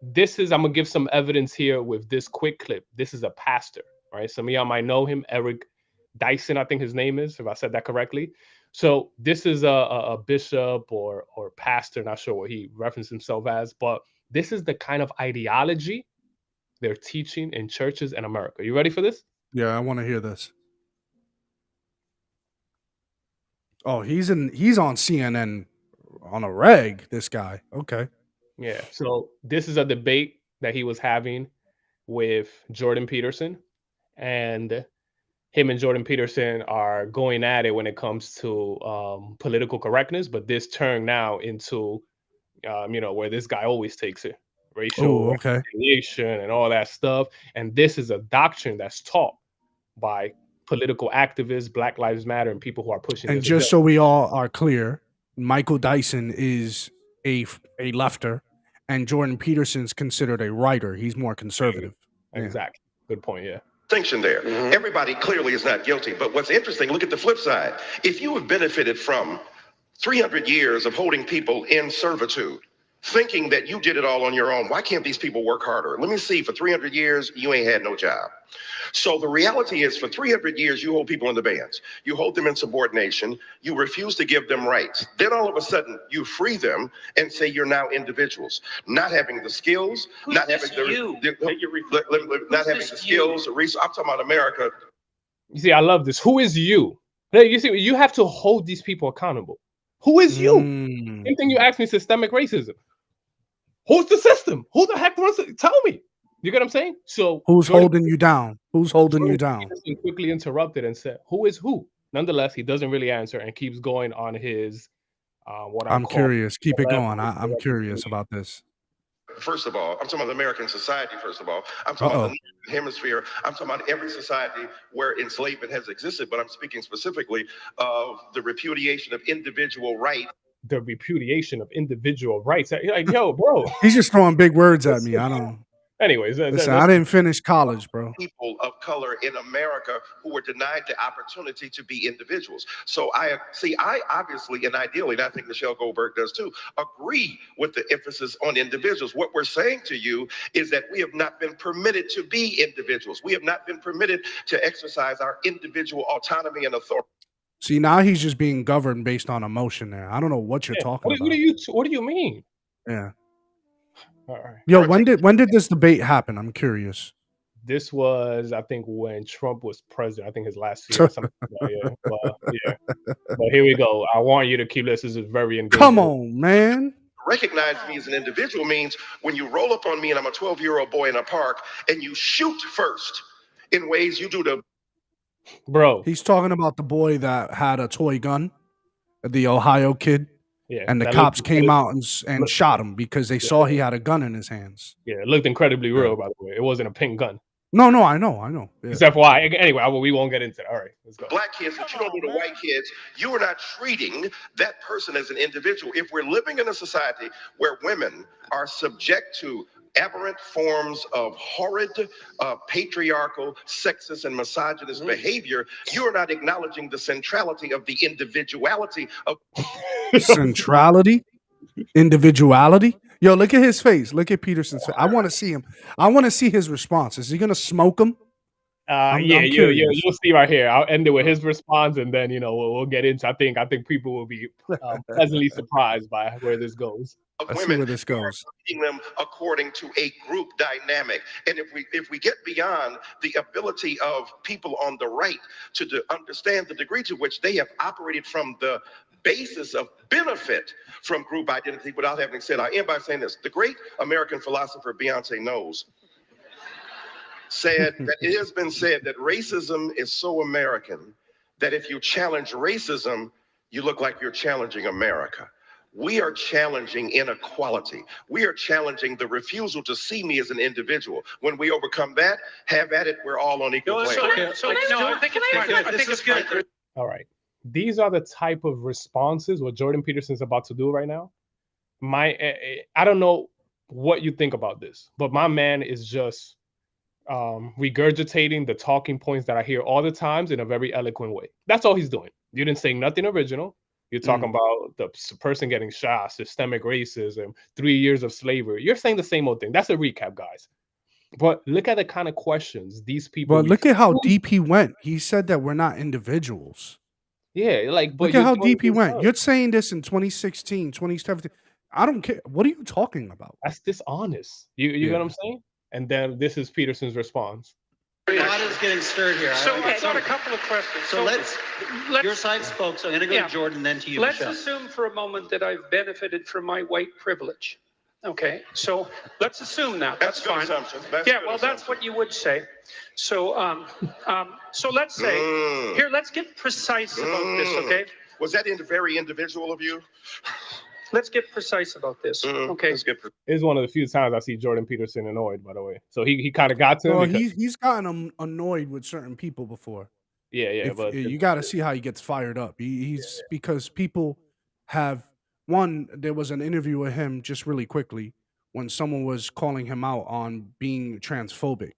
this is I'm gonna give some evidence here with this quick clip. This is a pastor, right? Some of y'all might know him, Eric Dyson, I think his name is, if I said that correctly. So this is a bishop or pastor, not sure what he referenced himself as, but this is the kind of ideology they're teaching in churches in America. You ready for this? Yeah, I want to hear this. Oh, he's on CNN on a reg, this guy. Okay. Yeah. So this is a debate that he was having with Jordan Peterson, and him and Jordan Peterson are going at it when it comes to political correctness, but this turned now into where this guy always takes it, racial Oh, okay. reconciliation and all that stuff. And this is a doctrine that's taught by political activists, Black Lives Matter, and people who are pushing And this just agenda. so we all are clear, Michael Dyson is a lefter, and Jordan Peterson's considered a writer. He's more conservative. Exactly. Good point. Yeah. Distinction there. Everybody clearly is not guilty. But what's interesting, look at the flip side. If you have benefited from 300 years of holding people in servitude, thinking that you did it all on your own, why can't these people work harder? Let me see, for 300 years, you ain't had no job. So the reality is, for 300 years, you hold people in the bands. You hold them in subordination. You refuse to give them rights. Then all of a sudden, you free them and say you're now individuals, not having the skills, not having the skills. I'm talking about America. You see, I love this. Who is you? You see, you have to hold these people accountable. Who is you? Same thing you asked me, systemic racism. Who's the system? Who the heck runs it? Tell me. You get what I'm saying? So who's holding you down? Who's holding you down? He quickly interrupted and said, "Who is who?" Nonetheless, he doesn't really answer and keeps going on his I'm curious. Keep it going. I'm curious about this. First of all, I'm talking about the American society, first of all. I'm talking about the hemisphere. I'm talking about every society where enslavement has existed, but I'm speaking specifically of the repudiation of individual rights. The repudiation of individual rights. Like, yo, bro. He's just throwing big words at me. I don't. Anyways, listen, I didn't finish college, bro. People of color in America who were denied the opportunity to be individuals. So I obviously and ideally, and I think Michelle Goldberg does too, agree with the emphasis on individuals. What we're saying to you is that we have not been permitted to be individuals. We have not been permitted to exercise our individual autonomy and authority. See, now he's just being governed based on emotion there. I don't know what you're talking about. What do you mean? Yeah. All right. Yo, when did this debate happen? I'm curious. This was, I think, when Trump was president. I think his last year. But here we go. I want you to keep this. This is very engaging. Come on, man. Recognize me as an individual means when you roll up on me and I'm a 12-year-old boy in a park and you shoot first in ways you do to. Bro. He's talking about the boy that had a toy gun, the Ohio kid. Yeah, and the cops came out and shot him because they saw he had a gun in his hands. Yeah, it looked incredibly real, by the way. It wasn't a pink gun. No, I know. Yeah. Except for why. Anyway, we won't get into it. All right, let's go. Black kids, if you don't do the white kids, you are not treating that person as an individual. If we're living in a society where women are subject to aberrant forms of horrid, patriarchal, sexist, and misogynist behavior, you are not acknowledging the centrality of the individuality of centrality, individuality. Yo, look at his face. Look at Peterson's face. I want to see him. I want to see his response. Is he gonna smoke him? You'll see right here. I'll end it with his response, and then we'll get into. I think people will be pleasantly surprised by where this goes. Let's see where this goes. Them according to a group dynamic, and if we get beyond the ability of people on the right to understand the degree to which they have operated from the basis of benefit from group identity without having said, I end by saying this: the great American philosopher Beyonce Knowles said that it has been said that racism is so American that if you challenge racism, you look like you're challenging America. We are challenging inequality. We are challenging the refusal to see me as an individual. When we overcome that, have at it. We're all on equal plane. I think it's good. All right. These are the type of responses what Jordan Peterson's about to do right now. I don't know what you think about this, but my man is just regurgitating the talking points that I hear all the times in a very eloquent way. That's all he's doing. You didn't say nothing original. You're talking about the person getting shot, systemic racism, 3 years of slavery. You're saying the same old thing. That's a recap, guys. But look at the kind of questions these people But look at how refuse. deep he went. He said that we're not individuals. Yeah, like, but Look at you're how doing deep it he went. yourself. You're saying this in 2016, 2017. I don't care. What are you talking about? That's dishonest. You get what Yeah. I'm saying? And then this is Peterson's response. Pot is getting stirred here. So I've got a couple of questions. So let's your side spoke, so I'm going to go to Jordan, then to you, Let's Michelle. assume for a moment that I've benefited from my white privilege. Okay, so let's assume that. That's a good fine. assumption. That's what you would say. So, so let's say here. Let's get precise about this. Okay. Was that very individual of you? Let's get precise about this. Okay. Let's get It's one of the few times I see Jordan Peterson annoyed, by the way. So he kind of got to him. Well, because- he's gotten annoyed with certain people before. yeah, but You got to see how he gets fired up. He's because people have one. There was an interview with him just really quickly when someone was calling him out on being transphobic,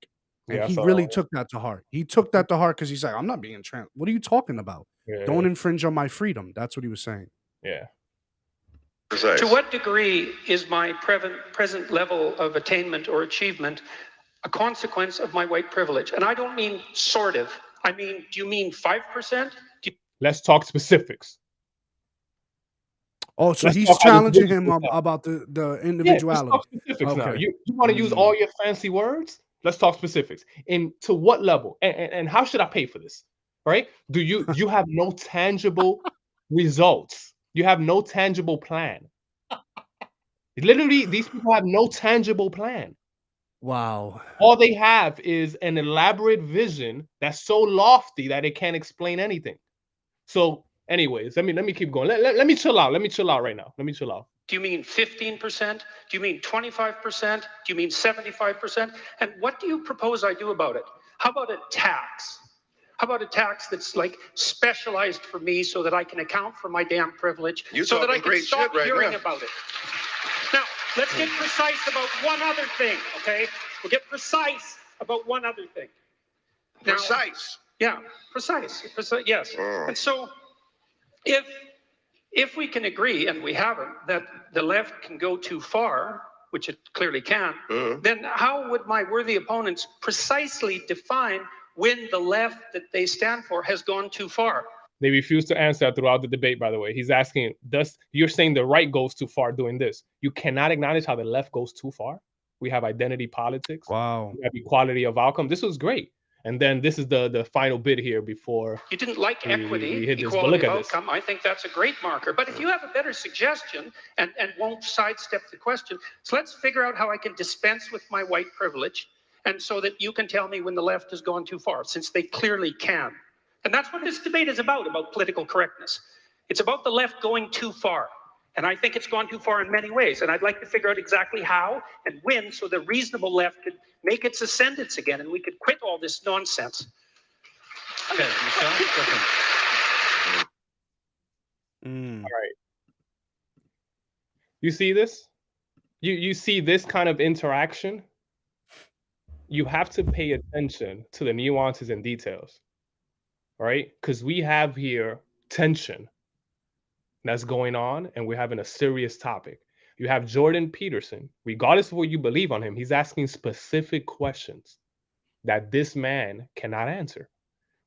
and Yeah, I he saw really that. took that to heart. He took that to heart because he's like, "I'm not being trans. What are you talking about? Yeah, Don't infringe on my freedom." That's what he was saying. yeah. precise. To what degree is my present level of attainment or achievement a consequence of my white privilege? And I don't mean sort of. I mean, do you mean 5%? Let's talk specifics. Oh, so Let's he's talk how this challenging business him works out. about the Yeah, let's individuality. talk specifics now. Okay. You want to use all your fancy words? Let's talk specifics. And to what level? And how should I pay for this? Right? Do you have no tangible results? You have no tangible plan. Literally, these people have no tangible plan. Wow. All they have is an elaborate vision that's so lofty that it can't explain anything. So, anyways, let me keep going. Let me chill out. Let me chill out right now. Let me chill out. Do you mean 15%? Do you mean 25%? Do you mean 75%? And what do you propose I do about it? How about a tax? How about a tax that's like specialized for me so that I can account for my damn privilege, You're so that I talking can great stop shit right hearing now. about it? Now, let's get precise about one other thing, okay? We'll get precise about one other thing. Now, Precise. yeah, precise, yes. And so if we can agree, and we haven't, that the left can go too far, which it clearly can, then how would my worthy opponents precisely define when the left that they stand for has gone too far? They refuse to answer throughout the debate, by the way. He's asking, you're saying the right goes too far doing this. You cannot acknowledge how the left goes too far. We have identity politics. Wow. We have equality of outcome. This was great. And then this is the final bit here before You didn't like we equity, hit this. But equality look of at this. outcome. I think that's a great marker. But if you have a better suggestion and won't sidestep the question, so let's figure out how I can dispense with my white privilege, and so that you can tell me when the left has gone too far, since they clearly can. And that's what this debate is about political correctness. It's about the left going too far. And I think it's gone too far in many ways. And I'd like to figure out exactly how and when, so the reasonable left could make its ascendance again and we could quit all this nonsense. Okay, Michelle, go ahead. Mm. All right. You see this? You see this kind of interaction? You have to pay attention to the nuances and details, right? Because we have here tension that's going on, and we're having a serious topic. You have Jordan Peterson, regardless of what you believe on him, he's asking specific questions that this man cannot answer.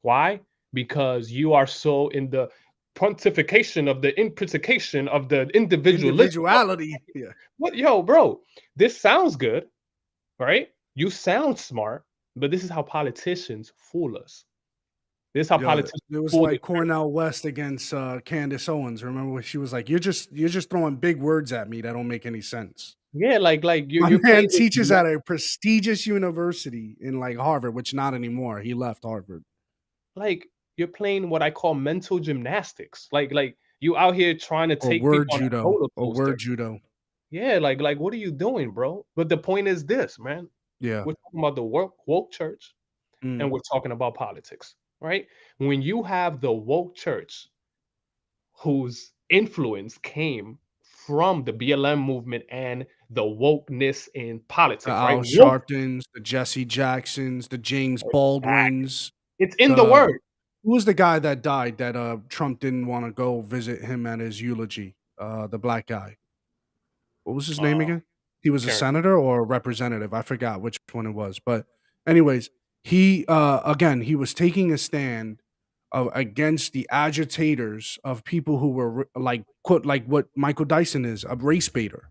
Why? Because you are so in the pontification of the implication of the Individuality. Yeah. What, yo, bro, this sounds good, right? You sound smart, but this is how politicians fool us. This is how politicians It was fool like the- Cornell West against Candace Owens. Remember when she was like, "You're just throwing big words at me that don't make any sense." Yeah, like My you're man playing this- teaches at a prestigious university in like Harvard, which not anymore. He left Harvard. like you're playing what I call mental gymnastics. Like you out here trying to Or take word people on a judo. roller Or coaster. word judo. Yeah, like what are you doing, bro? But the point is this, man. Yeah. We're talking about the woke church, Mm. and we're talking about politics, right? When you have the woke church whose influence came from the BLM movement and the wokeness in politics, The right? Al Woke, Sharptons, the Jesse Jacksons, the James Baldwins. it's in the the- word. Who was the guy that died that Trump didn't want to go visit him at his eulogy? The black guy. What was his name again? He was a senator or a representative. I forgot which one it was. But anyways, he again, he was taking a stand against the agitators of people who were like quote like what Michael Dyson is, a race baiter,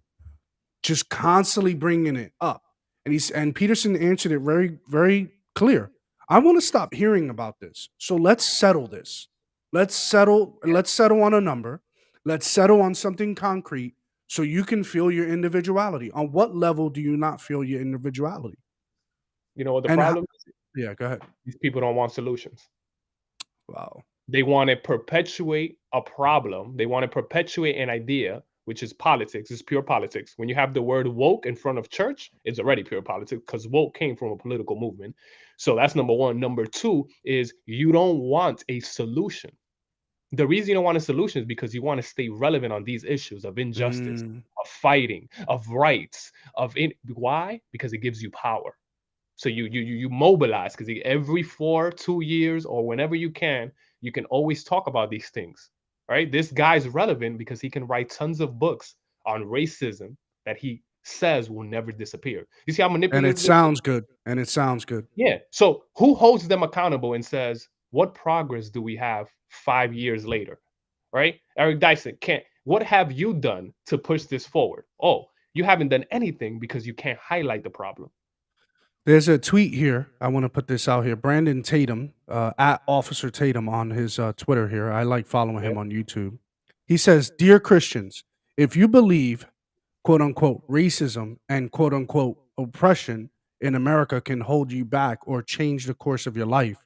just constantly bringing it up. And Peterson answered it very very clear. I want to stop hearing about this. So let's settle this. Let's settle on a number. Let's settle on something concrete so you can feel your individuality. On what level do you not feel your individuality? You know what the And problem is? yeah, go ahead. These people don't want solutions. Wow. They want to perpetuate a problem. They want to perpetuate an idea, which is politics. It's pure politics. When you have the word woke in front of church, it's already pure politics because woke came from a political movement. So that's number one. Number two is you don't want a solution. The reason you don't want a solution is because you want to stay relevant on these issues of injustice, of fighting, of rights, why? Because it gives you power. So you mobilize because every 2 years or whenever you can always talk about these things, right? This guy's relevant because he can write tons of books on racism that he says will never disappear. You see how And manipulative it sounds good. And it sounds good. Yeah. So who holds them accountable and says, what progress do we have 5 years later? Right? Eric Dyson, what have you done to push this forward? Oh, you haven't done anything because you can't highlight the problem. There's a tweet here. I want to put this out here. Brandon Tatum, at Officer Tatum on his Twitter here. I like following him on YouTube. He says, "Dear Christians, if you believe, quote unquote, racism and quote unquote oppression in America can hold you back or change the course of your life,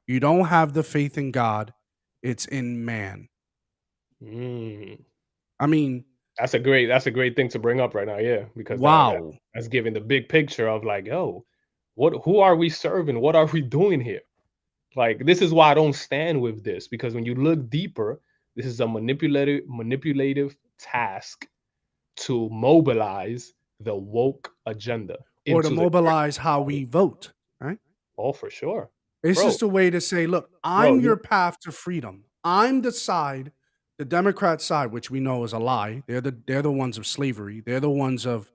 you don't have the faith in God. It's in man." I mean, that's a great thing to bring up right now, yeah, because wow, that's giving the big picture of like, oh, who are we serving? What are we doing here? Like, this is why I don't stand with this, because when you look deeper, this is a manipulative task to mobilize the woke agenda or to mobilize how we vote, right? Oh, for sure. It's just a way to say, look, I'm your path to freedom. I'm the side, the Democrat side, which we know is a lie. They're the ones of slavery. They're the ones of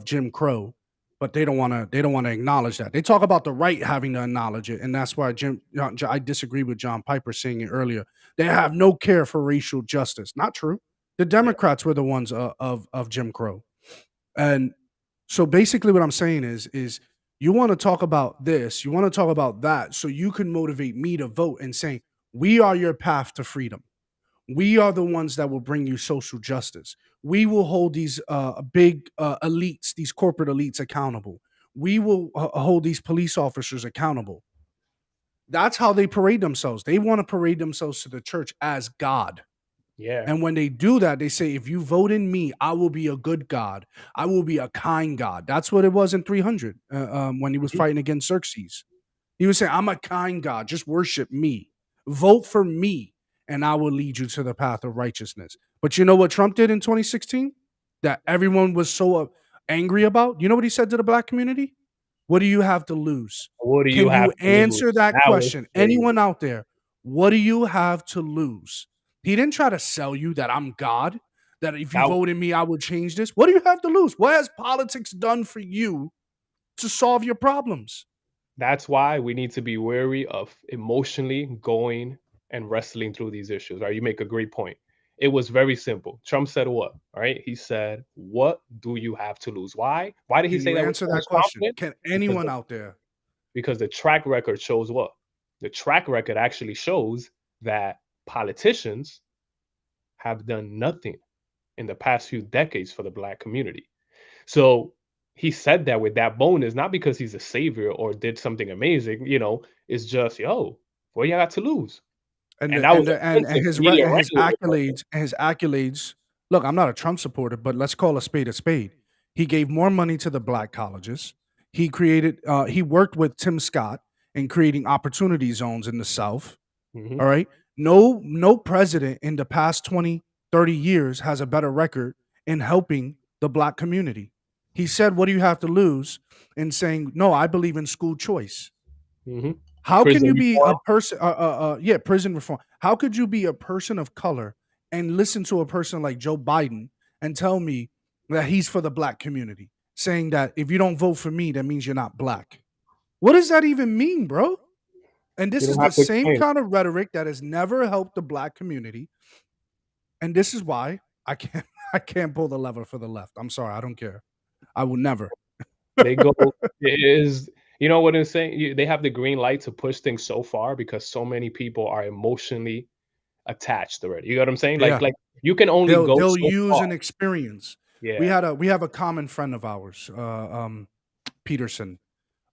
Jim Crow, but they don't want to acknowledge that. They talk about the right having to acknowledge it, and that's why I disagree with John Piper saying it earlier. They have no care for racial justice. Not true. The Democrats were the ones of Jim Crow, and so basically, what I'm saying is you want to talk about this, you want to talk about that, so you can motivate me to vote and saying, we are your path to freedom. We are the ones that will bring you social justice. We will hold these big elites, these corporate elites accountable. We will hold these police officers accountable. That's how they parade themselves. They want to parade themselves to the church as God. Yeah. And when they do that, they say, if you vote in me, I will be a good God. I will be a kind God. That's what it was in 300 when he was fighting against Xerxes. He was saying, I'm a kind God. Just worship me. Vote for me, and I will lead you to the path of righteousness. But you know what Trump did in 2016? That everyone was so angry about? You know what he said to the black community? What do you have to lose? What do you Can have you to lose? answer that That was question? crazy. Anyone out there? What do you have to lose? He didn't try to sell you that I'm God, that if you vote in me, I will change this. What do you have to lose? What has politics done for you to solve your problems? That's why we need to be wary of emotionally going and wrestling through these issues. Right? You make a great point. It was very simple. Trump said what? All right. He said, "What do you have to lose?" Why? Why did he Can say you that? answer that question? Can anyone out there? Because the track record shows what? The track record actually shows that politicians have done nothing in the past few decades for the black community. So he said that with that bonus, not because he's a savior or did something amazing, it's just, yo, what you got to lose? And that was his accolades. Look, I'm not a Trump supporter, but let's call a spade a spade. He gave more money to the black colleges. He worked with Tim Scott in creating opportunity zones in the South. All right. No president in the past 20, 30 years has a better record in helping the black community. He said, what do you have to lose? In saying, no, I believe in school choice. How can you be a person? Prison reform. How could you be a person of color and listen to a person like Joe Biden and tell me that he's for the black community? saying that if you don't vote for me, that means you're not black. What does that even mean, bro? And You this is don't the have to same explain. kind of rhetoric that has never helped the black community. And this is why I can't I can't pull the lever for the left. I'm sorry, I don't care. I will never. They go is you know what I'm saying? They have the green light to push things so far because so many people are emotionally attached already. You know what I'm saying? Yeah. Like you can only go They'll so use far. an experience. Yeah. We have a common friend of ours, Peterson.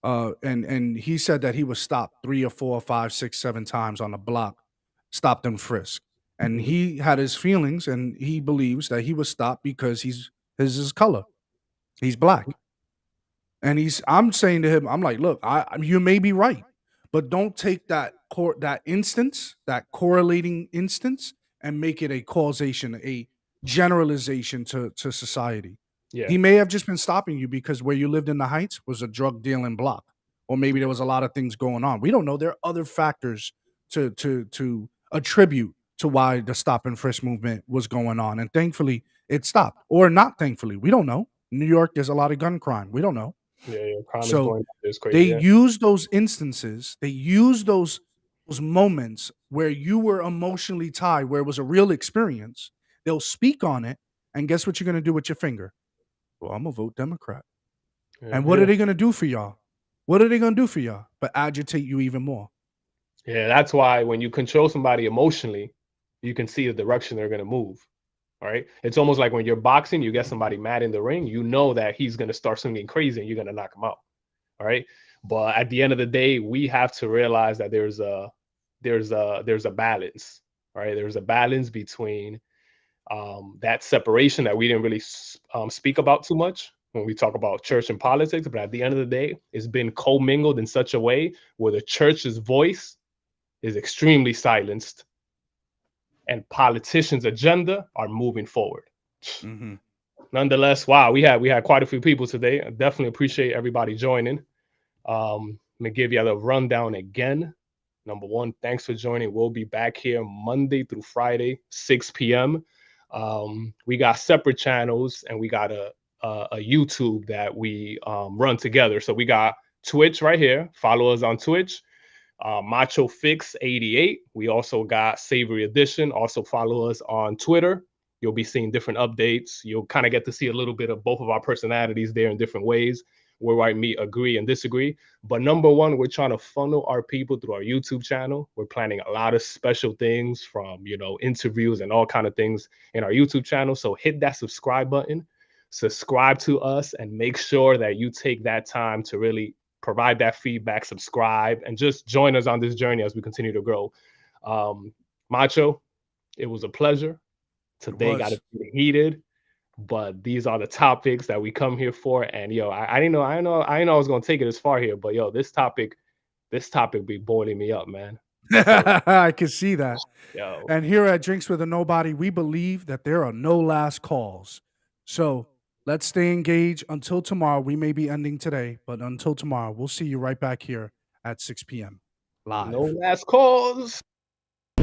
And he said that he was stopped 3 or 4 or 5, 6, 7 times on the block, stopped and frisked. And Mhm. he had his feelings and he believes that he was stopped because his color. He's black. And I'm saying to him, I'm like, look, you may be right, but don't take that instance, that correlating instance, and make it a causation, a generalization to society. Yeah. He may have just been stopping you because where you lived in the Heights was a drug dealing block, or maybe there was a lot of things going on. We don't know. There are other factors to attribute to why the stop and frisk movement was going on, and thankfully it stopped, or not thankfully. We don't know. New York, there's a lot of gun crime. We don't know. Yeah, crime is So going up. It's they crazy. Yeah. use those instances, they use those moments where you were emotionally tied, where it was a real experience. They'll speak on it, and guess what you're gonna do with your finger? Well, I'm gonna vote Democrat. And what are Yeah. they gonna do for y'all? What are they gonna do for y'all? But agitate you even more. Yeah, that's why when you control somebody emotionally, you can see the direction they're going to move. All right. It's almost like when you're boxing, you get somebody mad in the ring, you know that he's going to start swinging crazy and you're going to knock him out. All right. But at the end of the day, we have to realize that there's a balance. All right. There's a balance between that separation that we didn't really speak about too much when we talk about church and politics. But at the end of the day, it's been commingled in such a way where the church's voice is extremely silenced and politicians' agenda are moving forward. Mm-hmm. Nonetheless, wow, we had quite a few people today. I definitely appreciate everybody joining. Let me give you the rundown again. Number one, thanks for joining. We'll be back here Monday through Friday, 6 p.m. We got separate channels and we got a YouTube that we run together. So we got Twitch right here. Follow us on Twitch. Macho Fix 88. We also got Savory Edition. Also follow us on Twitter. You'll be seeing different updates. You'll kind of get to see a little bit of both of our personalities there in different ways, where I meet, agree, and disagree. But number one, we're trying to funnel our people through our YouTube channel. We're planning a lot of special things from, interviews and all kind of things in our YouTube channel. So hit that subscribe button, subscribe to us, and make sure that you take that time to really provide that feedback, subscribe, and just join us on this journey as we continue to grow. Macho, it was a pleasure. It Today got was. to be heated, but these are the topics that we come here for. And I didn't know, I know I was gonna take it as far here, but this topic be boiling me up, man. So, I can see that. yo, And here at Drinks with a Nobody, we believe that there are no last calls. So let's stay engaged until tomorrow. We may be ending today, but until tomorrow, we'll see you right back here at 6 p.m. live. no last calls.